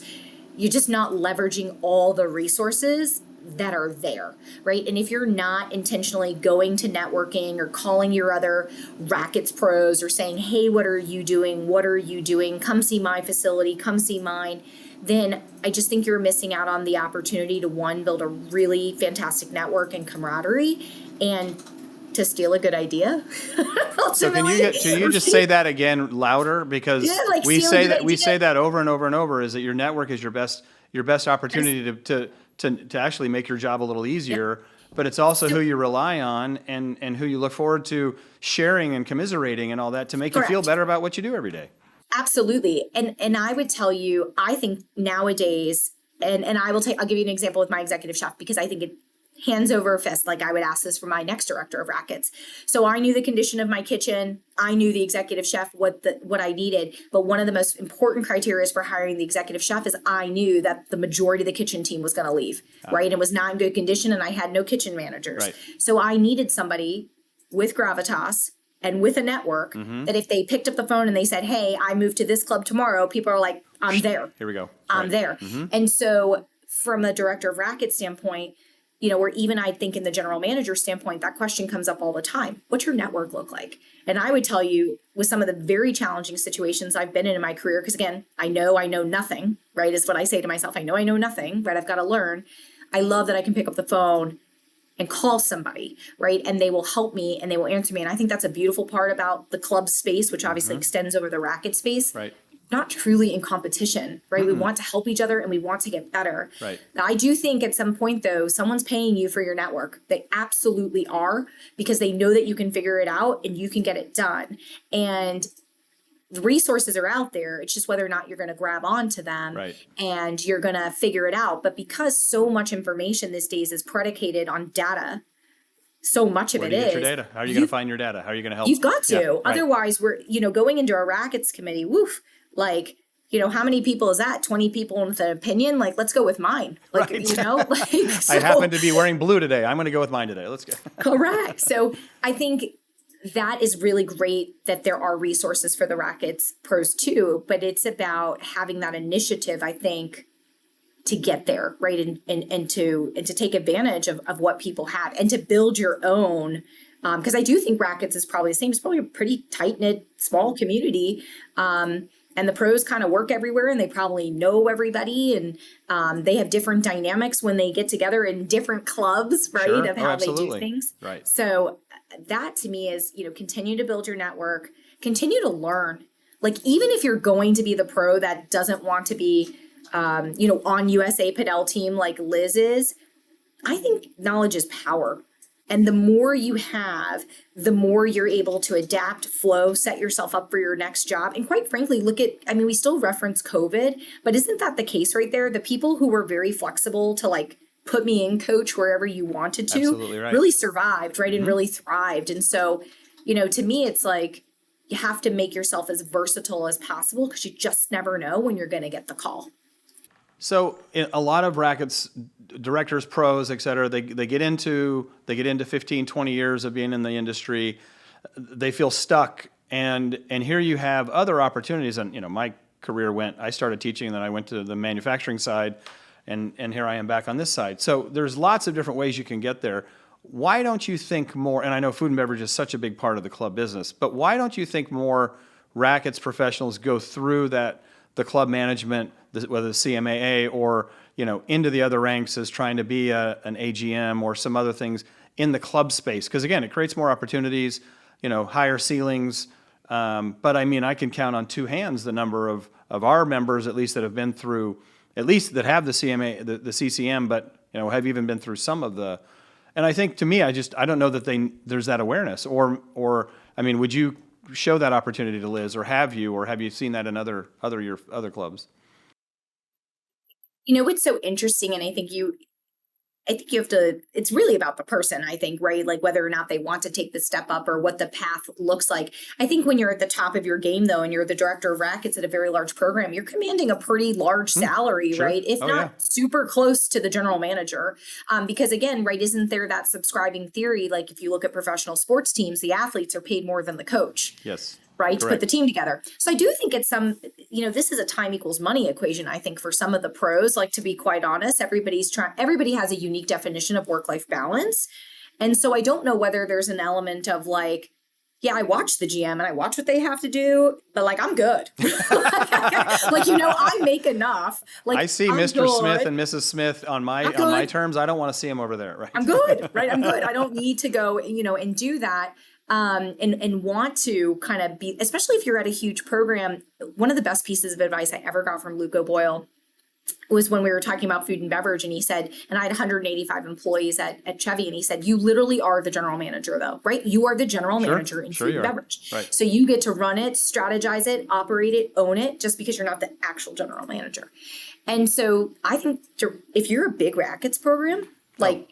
you're just not leveraging all the resources that are there, right? And if you're not intentionally going to networking or calling your other rackets pros or saying, hey, what are you doing? What are you doing? Come see my facility, come see mine. Then I just think you're missing out on the opportunity to, one, build a really fantastic network and camaraderie, and to steal a good idea. So can you just say that again louder? Because we say that over and over and over, is that your network is your best opportunity to actually make your job a little easier. Yep. But it's also who you rely on and who you look forward to sharing and commiserating and all that to make you feel better about what you do every day. Absolutely. And I would tell you, I think nowadays, and I'll give you an example with my executive chef, because I think it hands over fist, like I would ask this for my next director of rackets. So I knew the condition of my kitchen. I knew the executive chef, what I needed. But one of the most important criteria for hiring the executive chef is I knew that the majority of the kitchen team was going to leave, right? It was not in good condition, and I had no kitchen managers. Right. So I needed somebody with gravitas and with a network that if they picked up the phone and they said, hey, I moved to this club tomorrow, people are like, I'm there. Here we go. I'm there. Mm-hmm. And so from a director of rackets standpoint, or even I think in the general manager standpoint, that question comes up all the time. What's your network look like? And I would tell you, with some of the very challenging situations I've been in my career, because again, I know nothing, right, is what I say to myself. I know nothing, right? I've got to learn. I love that I can pick up the phone and call somebody, right? And they will help me and they will answer me. And I think that's a beautiful part about the club space, which obviously extends over the racket space. Right. Not truly in competition, right? We want to help each other and we want to get better. Right. Now, I do think at some point, though, someone's paying you for your network. They absolutely are, because they know that you can figure it out and you can get it done. And the resources are out there. It's just whether or not you're going to grab onto them and you're going to figure it out. But because so much information these days is predicated on data, so much of it is. Where do you get your data? How are you going to find your data? How are you going to help? You've got to. Yeah, otherwise, we're, going into a rackets committee, like, how many people is that? 20 people with an opinion? Like, let's go with mine. Like, so, I happen to be wearing blue today. I'm going to go with mine today. Let's go. Correct. So I think that is really great that there are resources for the rackets pros too, but it's about having that initiative, I think, to get there, right? And to take advantage of what people have and to build your own. Because I do think rackets is probably the same. It's probably a pretty tight-knit, small community. And the pros kind of work everywhere and they probably know everybody, and they have different dynamics when they get together in different clubs, right? Sure. Of how they do things. Right. So that to me is, continue to build your network, continue to learn. Like, even if you're going to be the pro that doesn't want to be, on USA Padel team like Liz is, I think knowledge is power. And the more you have, the more you're able to adapt, flow, set yourself up for your next job. And quite frankly, we still reference COVID, but isn't that the case right there? The people who were very flexible to like put me in coach wherever you wanted to really survived, right? And really thrived. And so, to me, it's like you have to make yourself as versatile as possible because you just never know when you're going to get the call. So a lot of rackets directors, pros, et cetera, they get into 15, 20 years of being in the industry. they feel stuck. And here you have other opportunities. And, my career I started teaching, and then I went to the manufacturing side, and here I am back on this side. So there's lots of different ways you can get there. Why don't you think more, and I know food and beverage is such a big part of the club business, but why don't you think more rackets professionals go through the club management, whether the CMAA or, into the other ranks as trying to be an AGM or some other things in the club space? Because again, it creates more opportunities, higher ceilings. But I mean, I can count on two hands the number of our members, at least that have been through, at least that have the CMA, the CCM, but have even been through some of the. And I think, to me, I don't know that there's that awareness, or I mean, would you show that opportunity to Liz, or have you seen that in other clubs? What's so interesting, and I think you have to, it's really about the person, I think, right? Like whether or not they want to take the step up or what the path looks like. I think when you're at the top of your game, though, and you're the director of rackets at a very large program, you're commanding a pretty large salary, sure. right? If not super close to the general manager. Because again, right, isn't there that subscribing theory? Like if you look at professional sports teams, the athletes are paid more than the coach. Yes. Right, to put the team together. So I do think it's this is a time equals money equation, I think, for some of the pros. Like, to be quite honest, everybody has a unique definition of work-life balance. And so I don't know whether there's an element of like, yeah, I watch the GM and I watch what they have to do, but like, I'm good. I make enough. Like, I see Mr. Smith and Mrs. Smith on my terms. I don't want to see them over there, right? I'm good, right? I'm good. I don't need to go, and do that. And want to kind of be, especially if you're at a huge program. One of the best pieces of advice I ever got from Luke O'Boyle was when we were talking about food and beverage, and he said, and I had 185 employees at Chevy, and he said, you literally are the general manager, though, right? You are the general manager in food and beverage. Right. So you get to run it, strategize it, operate it, own it, just because you're not the actual general manager. And so I think if you're a big rackets program,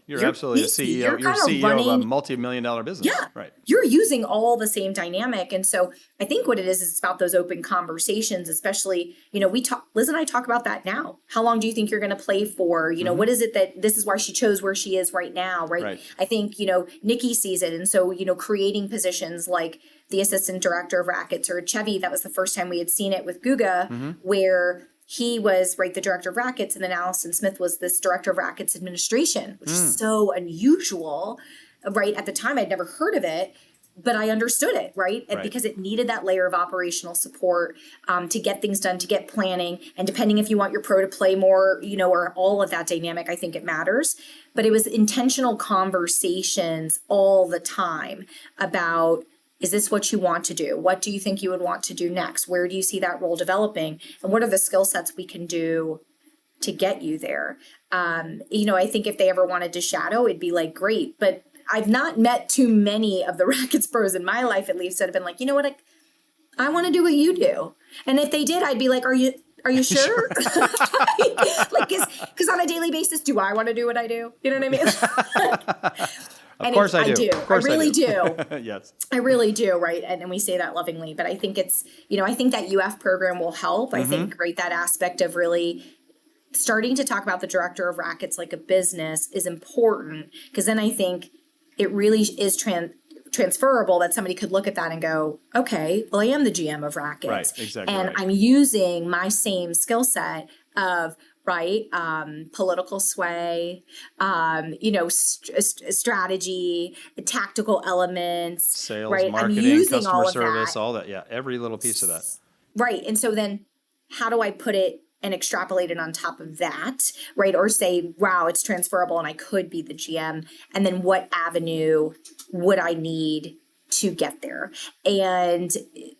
you're absolutely a CEO. You're CEO of a multi-million-dollar business. Yeah, right. You're using all the same dynamic, and so I think what it is it's about those open conversations. Especially, Liz and I talk about that now. How long do you think you're going to play for? What is it that this is why she chose where she is right now? Right. I think Nikki sees it, and so creating positions like the assistant director of rackets or Chevy. That was the first time we had seen it with Guga, where he was the director of rackets, and then Allison Smith was this director of rackets administration, which is so unusual, right? At the time, I'd never heard of it, but I understood it, right? Because it needed that layer of operational support to get things done, to get planning, and depending if you want your pro to play more, or all of that dynamic, I think it matters. But it was intentional conversations all the time about, is this what you want to do? What do you think you would want to do next? Where do you see that role developing? And what are the skill sets we can do to get you there? I think if they ever wanted to shadow, it'd be like, great. But I've not met too many of the rackets pros in my life, at least, that have been like, you know what? I want to do what you do. And if they did, I'd be like, are you sure? Because on a daily basis, do I want to do what I do? You know what I mean? Of course I do. I really do. Yes. I really do, right? And we say that lovingly, but I think it's, I think that UF program will help. I think, that aspect of really starting to talk about the director of rackets like a business is important, because then I think it really is transferable, that somebody could look at that and go, okay, well, I am the GM of rackets. Right, exactly. And I'm using my same skill set of political sway, strategy, tactical elements, sales, right? marketing, customer service, all that. Yeah, every little piece of that. Right. And so then how do I put it and extrapolate it on top of that, right? Or say, wow, it's transferable and I could be the GM. And then what avenue would I need to get there? And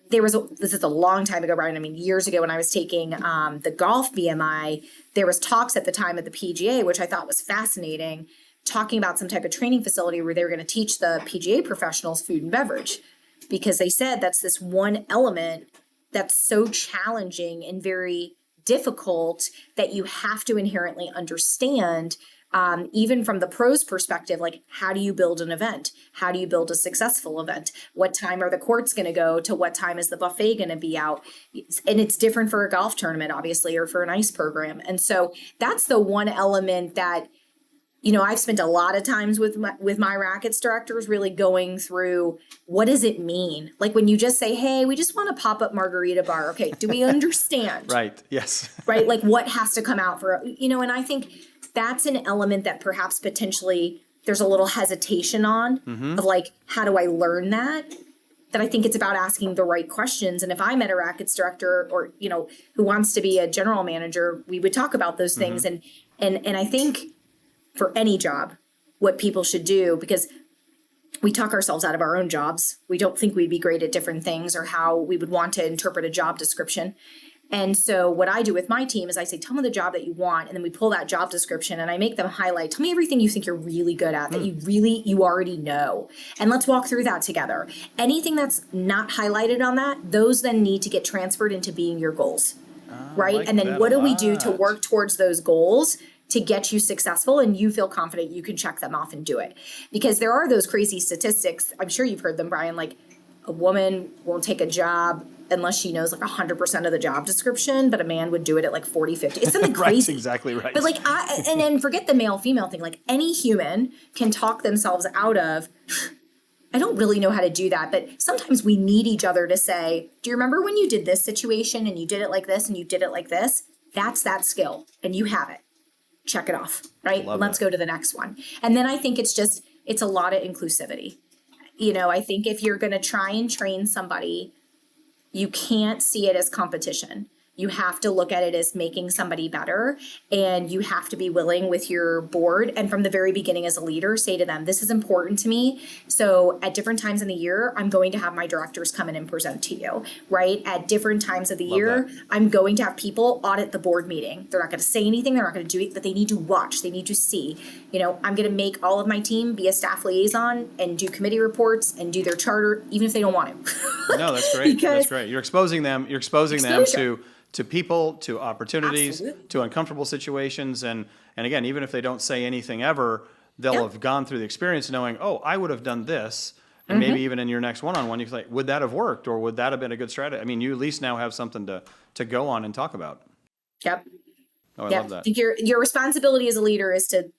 this is a long time ago, Brian. I mean, years ago when I was taking the golf BMI, there was talks at the time at the PGA, which I thought was fascinating, talking about some type of training facility where they were going to teach the PGA professionals food and beverage, because they said that's this one element that's so challenging and very difficult that you have to inherently understand. Even from the pros perspective, like, how do you build an event? How do you build a successful event? What time are the courts going to go to? What time is the buffet going to be out? And it's different for a golf tournament, obviously, or for an ice program. And so that's the one element that I've spent a lot of times with my rackets directors really going through, what does it mean? Like when you just say, hey, we just want a pop-up margarita bar. Okay, do we understand? Right. Yes. Right? Like what has to come out for, and I think that's an element that perhaps potentially there's a little hesitation on of like, how do I learn that? That I think it's about asking the right questions. And if I met a rackets director or, who wants to be a general manager, we would talk about those things. And I think for any job, what people should do, because we talk ourselves out of our own jobs. We don't think we'd be great at different things or how we would want to interpret a job description. And so what I do with my team is I say, tell me the job that you want. And then we pull that job description and I make them highlight, tell me everything you think you're really good at, that you already know. And let's walk through that together. Anything that's not highlighted on that, those then need to get transferred into being your goals. Right. like And then that what a do we do to lot. work towards those goals to get you successful and you feel confident you can check them off and do it? Because there are those crazy statistics. I'm sure you've heard them, Brian, like a woman won't take a job unless she knows like 100% of the job description, but a man would do it at like 40, 50. It's something Right. crazy. Exactly right. But like, and then forget the male female thing. Like any human can talk themselves out of, I don't really know how to do that, but sometimes we need each other to say, do you remember when you did this situation and you did it like this and you did it like this? That's that skill and you have it. Check it off, right? Love Let's that. go to the next one. And then I think it's a lot of inclusivity. I think if you're going to try and train somebody, you can't see it as competition. You have to look at it as making somebody better, and you have to be willing with your board. And from the very beginning as a leader, say to them, this is important to me. So at different times in the year, I'm going to have my directors come in and present to you, right? At different times of the year, that. I'm going to have people audit the board meeting. They're not going to say anything. They're not going to do it, but they need to watch. They need to see. I'm going to make all of my team be a staff liaison and do committee reports and do their charter, even if they don't want to. No, that's great. That's great. You're exposing them. You're exposing them Exposure. to people, to opportunities, Absolutely. to uncomfortable situations, and again, even if they don't say anything ever, they'll have gone through the experience knowing, oh, I would have done this, and maybe even in your next one-on-one, you can say, would that have worked, or would that have been a good strategy? I mean, you at least now have something to go on and talk about. Yep. Oh, I Yep. love that. I think your responsibility as a leader is to,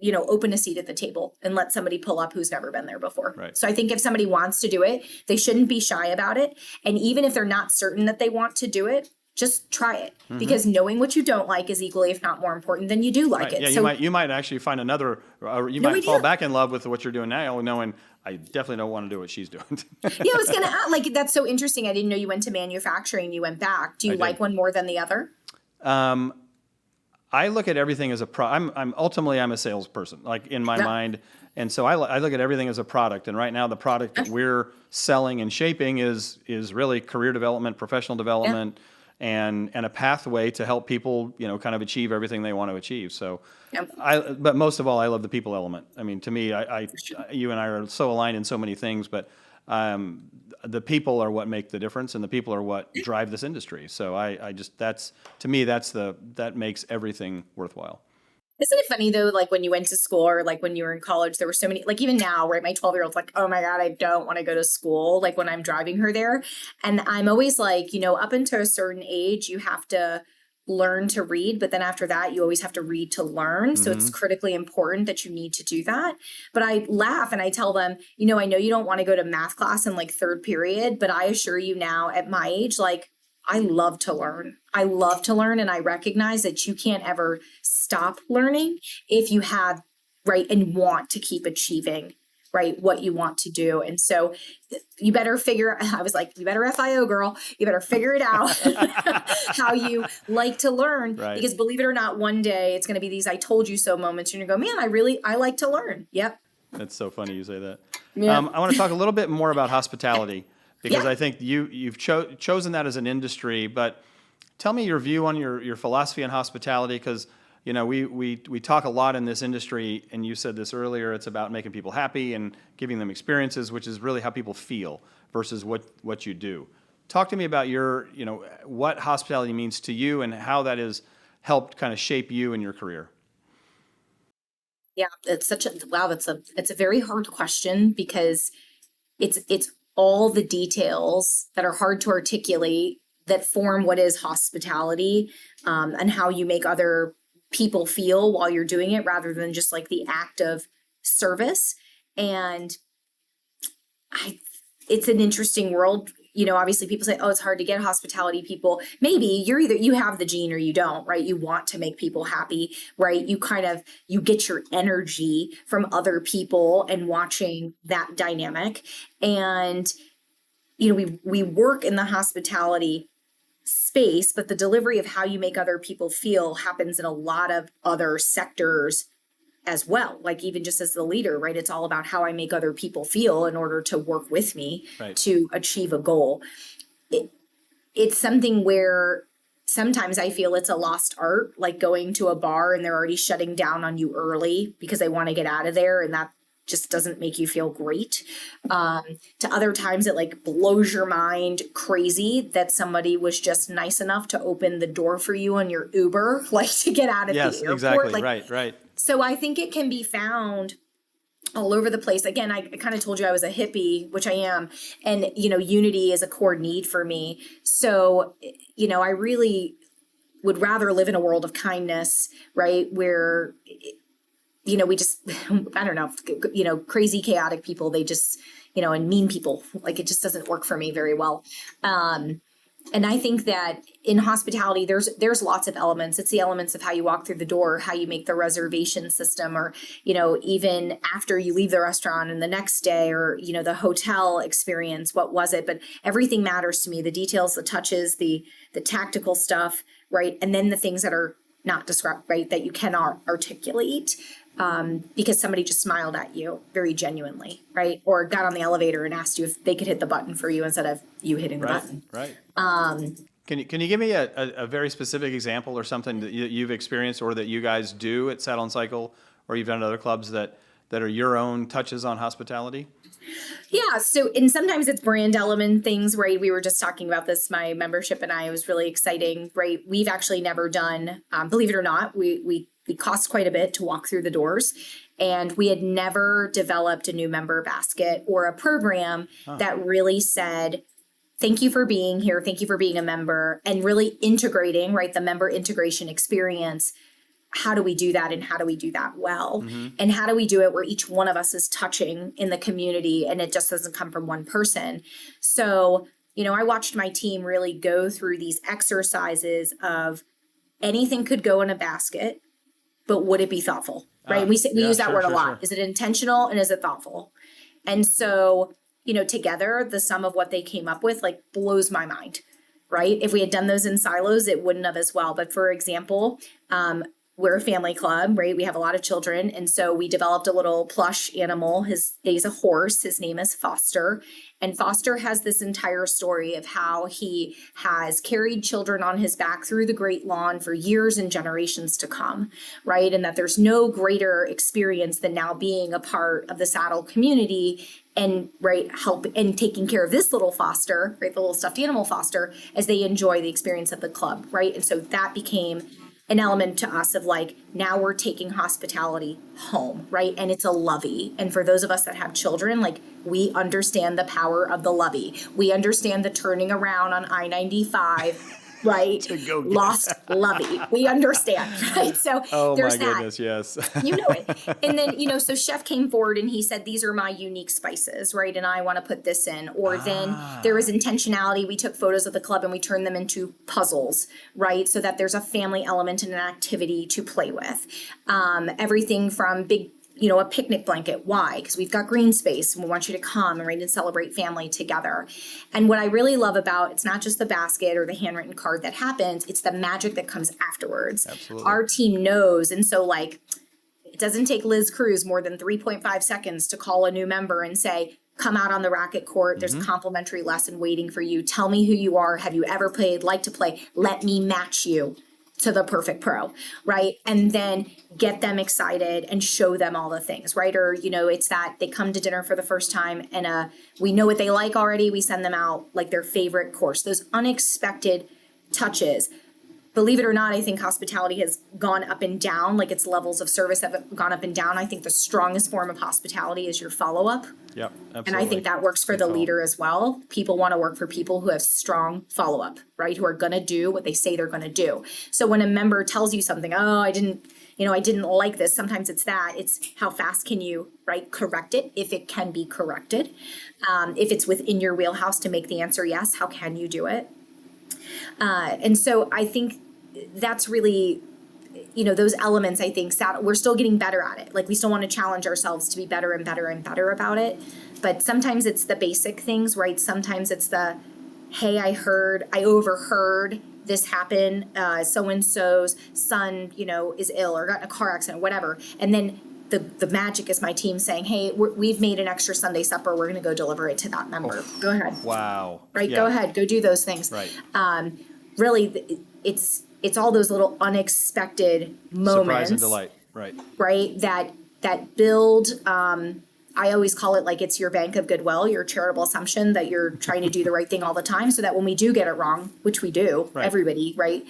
open a seat at the table and let somebody pull up who's never been there before. Right. So I think if somebody wants to do it, they shouldn't be shy about it. And even if they're not certain that they want to do it, just try it, because knowing what you don't like is equally, if not more important than you do like Right. it. Yeah, So you might actually find another. You No might fall idea. back in love with what you're doing now, knowing I definitely don't want to do what she's doing. yeah, I was gonna add, like, that's so interesting. I didn't know you went to manufacturing. You went back. Do you did. like one more than the other? I look at everything as a I'm ultimately I'm a salesperson, like in my mind, and so I look at everything as a product. And right now, the product that we're selling and shaping is really career development, professional development, and a pathway to help people, kind of achieve everything they want to achieve. So, Yep. but most of all, I love the people element. I mean, to me, you and I are so aligned in so many things, but the people are what make the difference, and the people are what drive this industry. So I just to me that makes everything worthwhile. Isn't it funny though, like when you went to school or like when you were in college, there were so many, like even now, right? My 12-year-old's like, oh my God, I don't want to go to school. Like when I'm driving her there. And I'm always like, up until a certain age, you have to learn to read. But then after that, you always have to read to learn. So it's critically important that you need to do that. But I laugh and I tell them, I know you don't want to go to math class in like third period, but I assure you now at my age, like, I love to learn. I love to learn. And I recognize that you can't ever stop learning if you have, right, and want to keep achieving, right, what you want to do. And so you better I was like, you better FIO girl, you better figure it out how you like to learn. Right. Because believe it or not, one day it's going to be these I told you so moments. You're going to go, man, I like to learn. Yep. That's so funny you say that. Yeah. I want to talk a little bit more about hospitality, because Yeah. I think you've chosen that as an industry. But tell me your view on your philosophy on hospitality, because we talk a lot in this industry, and you said this earlier. It's about making people happy and giving them experiences, which is really how people feel versus what you do. Talk to me about what hospitality means to you and how that has helped kind of shape you in your career. Yeah, it's it's a very hard question, because it's all the details that are hard to articulate that form what is hospitality, and how you make other people feel while you're doing it rather than just like the act of service. And it's an interesting world. Obviously people say, oh, it's hard to get hospitality people. Maybe you have the gene or you don't, right? You want to make people happy, right? You get your energy from other people and watching that dynamic. And, we work in the hospitality space, but the delivery of how you make other people feel happens in a lot of other sectors as well. Like even just as the leader, right? It's all about how I make other people feel in order to work with me to achieve a goal. It's something where sometimes I feel it's a lost art, like going to a bar and they're already shutting down on you early because they want to get out of there. And that just doesn't make you feel great. To other times it like blows your mind crazy that somebody was just nice enough to open the door for you on your Uber, like to get out of the airport. Exactly. Like, right. So I think it can be found all over the place. Again, I kind of told you I was a hippie, which I am. And, unity is a core need for me. So, I really would rather live in a world of kindness, right? Where, we just, I don't know, crazy, chaotic people, they just, and mean people, like it just doesn't work for me very well. And I think that in hospitality, there's lots of elements. It's the elements of how you walk through the door, how you make the reservation system, or, even after you leave the restaurant and the next day, or, the hotel experience, what was it? But everything matters to me, the details, the touches, the tactical stuff, right? And then the things that are not described, right? That you cannot articulate. Because somebody just smiled at you very genuinely, right? Or got on the elevator and asked you if they could hit the button for you instead of you hitting the button. Right. Can you give me a very specific example or something that you've experienced or that you guys do at Saddle and Cycle or you've done at other clubs that are your own touches on hospitality? Yeah. So, and sometimes it's brand element things, right? We were just talking about this, my membership and I, it was really exciting, right? We've actually never done, believe it or not, we cost quite a bit to walk through the doors, and we had never developed a new member basket or a program that really said, thank you for being here. Thank you for being a member, and really integrating, right? The member integration experience. How do we do that? And how do we do that well? And how do we do it where each one of us is touching in the community and it just doesn't come from one person? So, I watched my team really go through these exercises of anything could go in a basket, but would it be thoughtful? Right. We use that word a lot. Sure. Is it intentional and is it thoughtful? And so, together, the sum of what they came up with like blows my mind. Right. If we had done those in silos, it wouldn't have as well. But for example, we're a family club, right? We have a lot of children. And so we developed a little plush animal. He's a horse. His name is Foster. And Foster has this entire story of how he has carried children on his back through the Great Lawn for years and generations to come, right? And that there's no greater experience than now being a part of the Saddle community and help and taking care of this little Foster, right? The little stuffed animal Foster, as they enjoy the experience of the club, right? And so that became an element to us of like, now we're taking hospitality home, right? And it's a lovey. And for those of us that have children, like we understand the power of the lovey. We understand the turning around on I-95, right? Lost lovey. We understand, right? So there's that. Oh my goodness, yes. You know it. And then, so chef came forward and he said, these are my unique spices, right? And I want to put this in. Or then there was intentionality. We took photos of the club and we turned them into puzzles, right? So that there's a family element and an activity to play with. Everything from big, a picnic blanket. Why? Because we've got green space and we want you to come and celebrate family together. And what I really love about, it's not just the basket or the handwritten card that happens, it's the magic that comes afterwards. Absolutely. Our team knows. And so it doesn't take Liz Cruz more than 3.5 seconds to call a new member and say, come out on the racket court. There's a complimentary lesson waiting for you. Tell me who you are. Have you ever played? Like to play? Let me match you to the perfect pro, right? And then get them excited and show them all the things, right? Or, it's that they come to dinner for the first time and we know what they like already. We send them out like their favorite course, those unexpected touches. believe it or not, I think hospitality has gone up and down, like its levels of service have gone up and down. I think the strongest form of hospitality is your follow-up. Yep, absolutely. And I think that works for the leader as well. People want to work for people who have strong follow-up, right? Who are going to do what they say they're going to do. So when a member tells you something, oh, I didn't like this. Sometimes it's how fast can you, right, correct it if it can be corrected. If it's within your wheelhouse to make the answer yes, how can you do it? And so I think that's really, those elements, I think we're still getting better at it. Like we still want to challenge ourselves to be better and better and better about it. But sometimes it's the basic things, right? Sometimes it's hey, I overheard this happen. So-and-so's son, is ill or got in a car accident, whatever. And then the magic is my team saying, hey, we've made an extra Sunday supper. We're going to go deliver it to that member. Go ahead. Wow. Right. Yeah. Go ahead. Go do those things. Right. Really, it's all those little unexpected moments. Surprise and delight. Right. Right. That build, I always call it like it's your bank of goodwill, your charitable assumption that you're trying to do the right thing all the time so that when we do get it wrong, which we do, right. Everybody, right?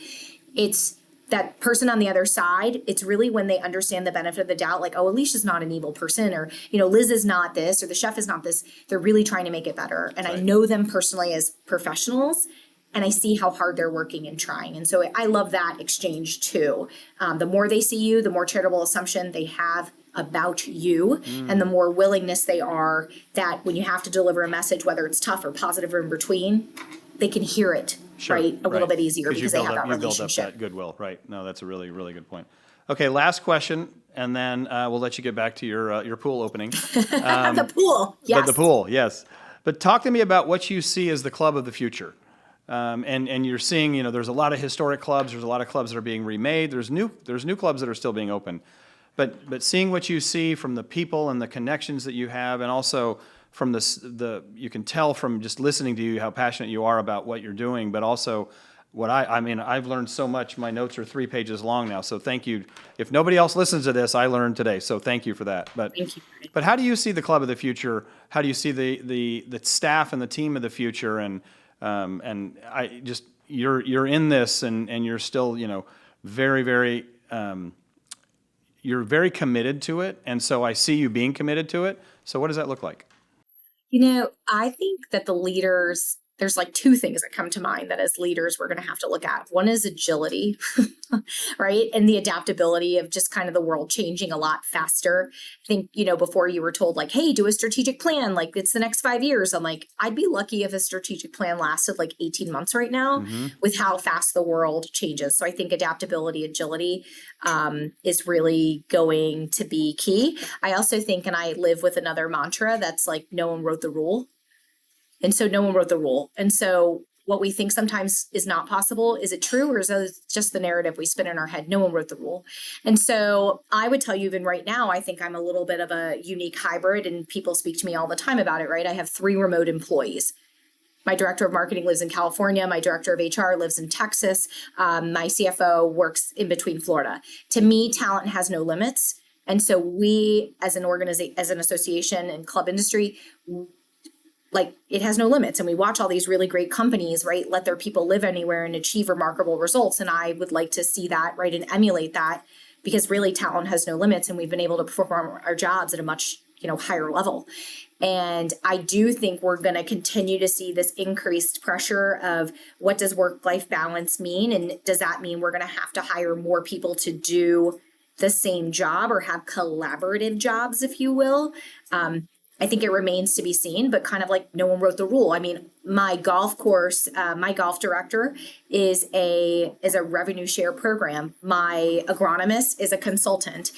It's that person on the other side. It's really when they understand the benefit of the doubt, like, oh, Alicia's not an evil person, or, Liz is not this, or the chef is not this. They're really trying to make it better. And right. I know them personally as professionals, and I see how hard they're working and trying. And so I love that exchange too. The more they see you, the more charitable assumption they have about you, and the more willingness they are that when you have to deliver a message, whether it's tough or positive or in between, they can hear it, sure, right? A little bit easier because they have that relationship. You build up that goodwill, right? No, that's a really, really good point. Okay, last question, and then we'll let you get back to your pool opening. The pool, yes. But the pool, yes. But talk to me about what you see as the club of the future. And you're seeing, there's a lot of historic clubs. There's a lot of clubs that are being remade. There's new clubs that are still being opened. But seeing what you see from the people and the connections that you have, and also from you can tell from just listening to you how passionate you are about what you're doing. But also, I've learned so much. My notes are 3 pages long now, so thank you. If nobody else listens to this, I learned today, so thank you for that. But thank you. But how do you see the club of the future? How do you see the staff and the team of the future? And I just you're in this, and you're still very, very you're very committed to it, and so I see you being committed to it. So what does that look like? I think that the leaders, there's like 2 things that come to mind that as leaders we're going to have to look at. One is agility, right? And the adaptability of just kind of the world changing a lot faster. I think, before you were told like, hey, do a strategic plan, like it's the next 5 years. I'm like, I'd be lucky if a strategic plan lasted like 18 months right now with how fast the world changes. So I think adaptability, agility is really going to be key. I also think, and I live with another mantra that's like, no one wrote the rule. And so no one wrote the rule. And so what we think sometimes is not possible, is it true, or is it just the narrative we spin in our head? No one wrote the rule. And so I would tell you, even right now, I think I'm a little bit of a unique hybrid, and people speak to me all the time about it, right? I have 3 remote employees. My director of marketing lives in California. My director of HR lives in Texas. My CFO works in between Florida. To me, talent has no limits. And so we, as an organization, as an association and club industry, like it has no limits. And we watch all these really great companies, right, let their people live anywhere and achieve remarkable results. And I would like to see that, right, and emulate that, because really talent has no limits, and we've been able to perform our jobs at a much, higher level. And I do think we're going to continue to see this increased pressure of what does work-life balance mean? And does that mean we're going to have to hire more people to do the same job or have collaborative jobs, if you will? I think it remains to be seen, but kind of like no one wrote the rule. I mean, my golf course, my golf director is a revenue share program. My agronomist is a consultant.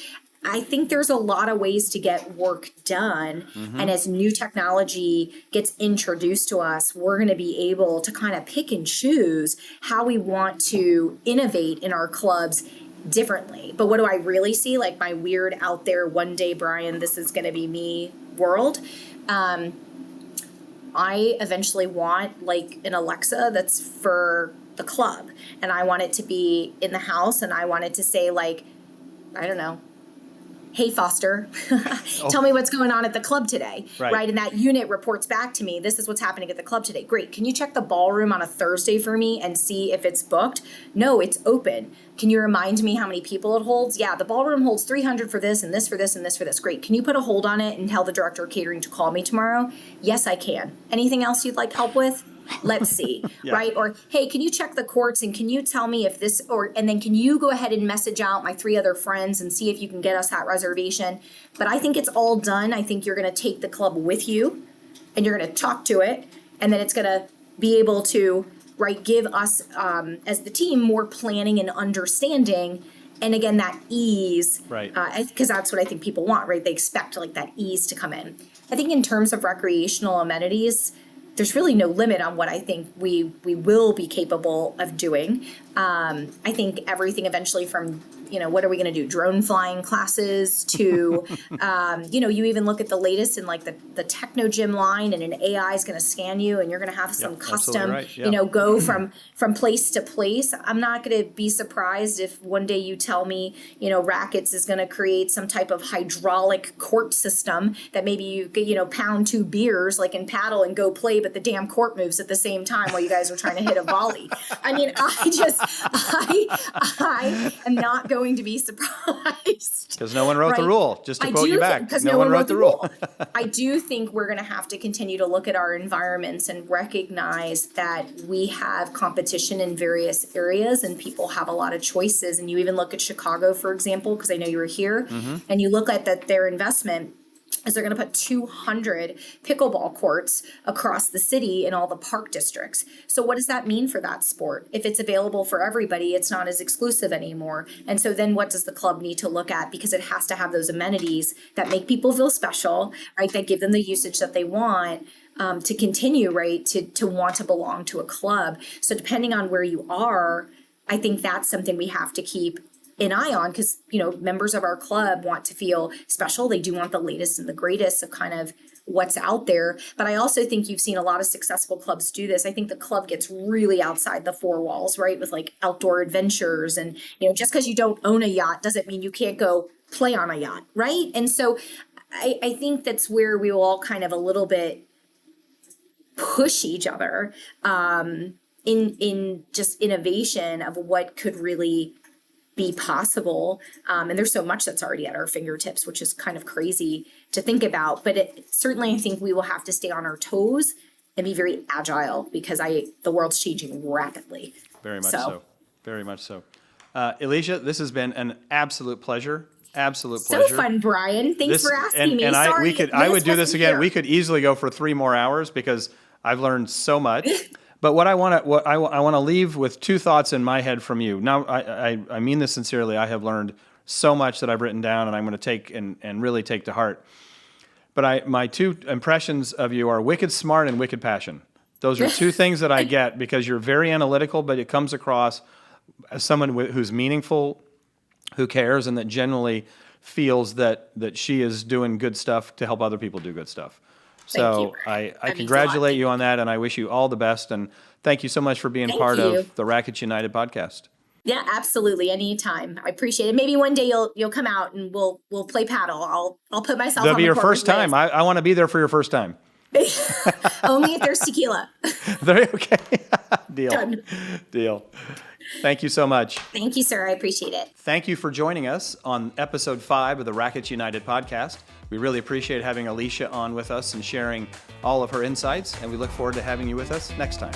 I think there's a lot of ways to get work done. And as new technology gets introduced to us, we're going to be able to kind of pick and choose how we want to innovate in our clubs differently. But what do I really see? Like my weird out there, one day, Brian, this is going to be me world. I eventually want like an Alexa that's for the club, and I want it to be in the house, and I want it to say like, I don't know, hey, Foster, tell me what's going on at the club today, right? And that unit reports back to me, this is what's happening at the club today. Great. Can you check the ballroom on a Thursday for me and see if it's booked? No, it's open. Can you remind me how many people it holds? Yeah, the ballroom holds 300 for this and this for this and this for this. Great. Can you put a hold on it and tell the director of catering to call me tomorrow? Yes, I can. Anything else you'd like help with? Let's see, right? Or, hey, can you check the courts and can you tell me if this, and then can you go ahead and message out my 3 other friends and see if you can get us that reservation? But I think it's all done. I think you're going to take the club with you and you're going to talk to it. And then it's going to be able to, right, give us as the team more planning and understanding. And again, that ease, right? Because that's what I think people want, right? They expect like that ease to come in. I think in terms of recreational amenities, there's really no limit on what I think we will be capable of doing. I think everything eventually from, what are we going to do? Drone flying classes to, you even look at the latest in like the techno gym line and an AI is going to scan you and you're going to have some custom, go from place to place. I'm not going to be surprised if one day you tell me, Racquets is going to create some type of hydraulic court system that maybe you could, pound 2 beers like in paddle and go play, but the damn court moves at the same time while you guys are trying to hit a volley. I mean, I am not going to be surprised. Because no one wrote the rule, just to quote you back. Because no one wrote the rule. I do think we're going to have to continue to look at our environments and recognize that we have competition in various areas and people have a lot of choices. And you even look at Chicago, for example, because I know you were here, and you look at their investment is they're going to put 200 pickleball courts across the city in all the park districts. So what does that mean for that sport? If it's available for everybody, it's not as exclusive anymore. And so then what does the club need to look at? Because it has to have those amenities that make people feel special, right? That give them the usage that they want to continue, right? To want to belong to a club. So depending on where you are, I think that's something we have to keep an eye on because, members of our club want to feel special. They do want the latest and the greatest of kind of what's out there. But I also think you've seen a lot of successful clubs do this. I think the club gets really outside the 4 walls, right? With like outdoor adventures and, just because you don't own a yacht doesn't mean you can't go play on a yacht, right? And so I think that's where we will all kind of a little bit push each other in just innovation of what could really be possible. And there's so much that's already at our fingertips, which is kind of crazy to think about. But certainly I think we will have to stay on our toes and be very agile because the world's changing rapidly. Very much so. Very much so. Elisha, this has been an absolute pleasure. Absolute pleasure. So fun, Brian. Thanks for asking me. I would do this again. Here. We could easily go for 3 more hours because I've learned so much. But what I want to leave with 2 thoughts in my head from you. Now, I mean this sincerely. I have learned so much that I've written down, and I'm going to take and really take to heart. But my 2 impressions of you are wicked smart and wicked passion. Those are 2 things that I get because you're very analytical, but it comes across as someone who's meaningful, who cares, and that generally feels that she is doing good stuff to help other people do good stuff. So I congratulate you on that, and I wish you all the best. And thank you so much for being part of the Racquets United podcast. Yeah, absolutely. Anytime. I appreciate it. Maybe one day you'll come out and we'll play paddle. I'll put myself. That'll be your first time. I want to be there for your first time. Only if there's tequila. Okay. Deal. Done. Deal. Thank you so much. Thank you, sir. I appreciate it. Thank you for joining us on episode 5 of the Racquets United podcast. We really appreciate having Elisha on with us and sharing all of her insights, and we look forward to having you with us next time.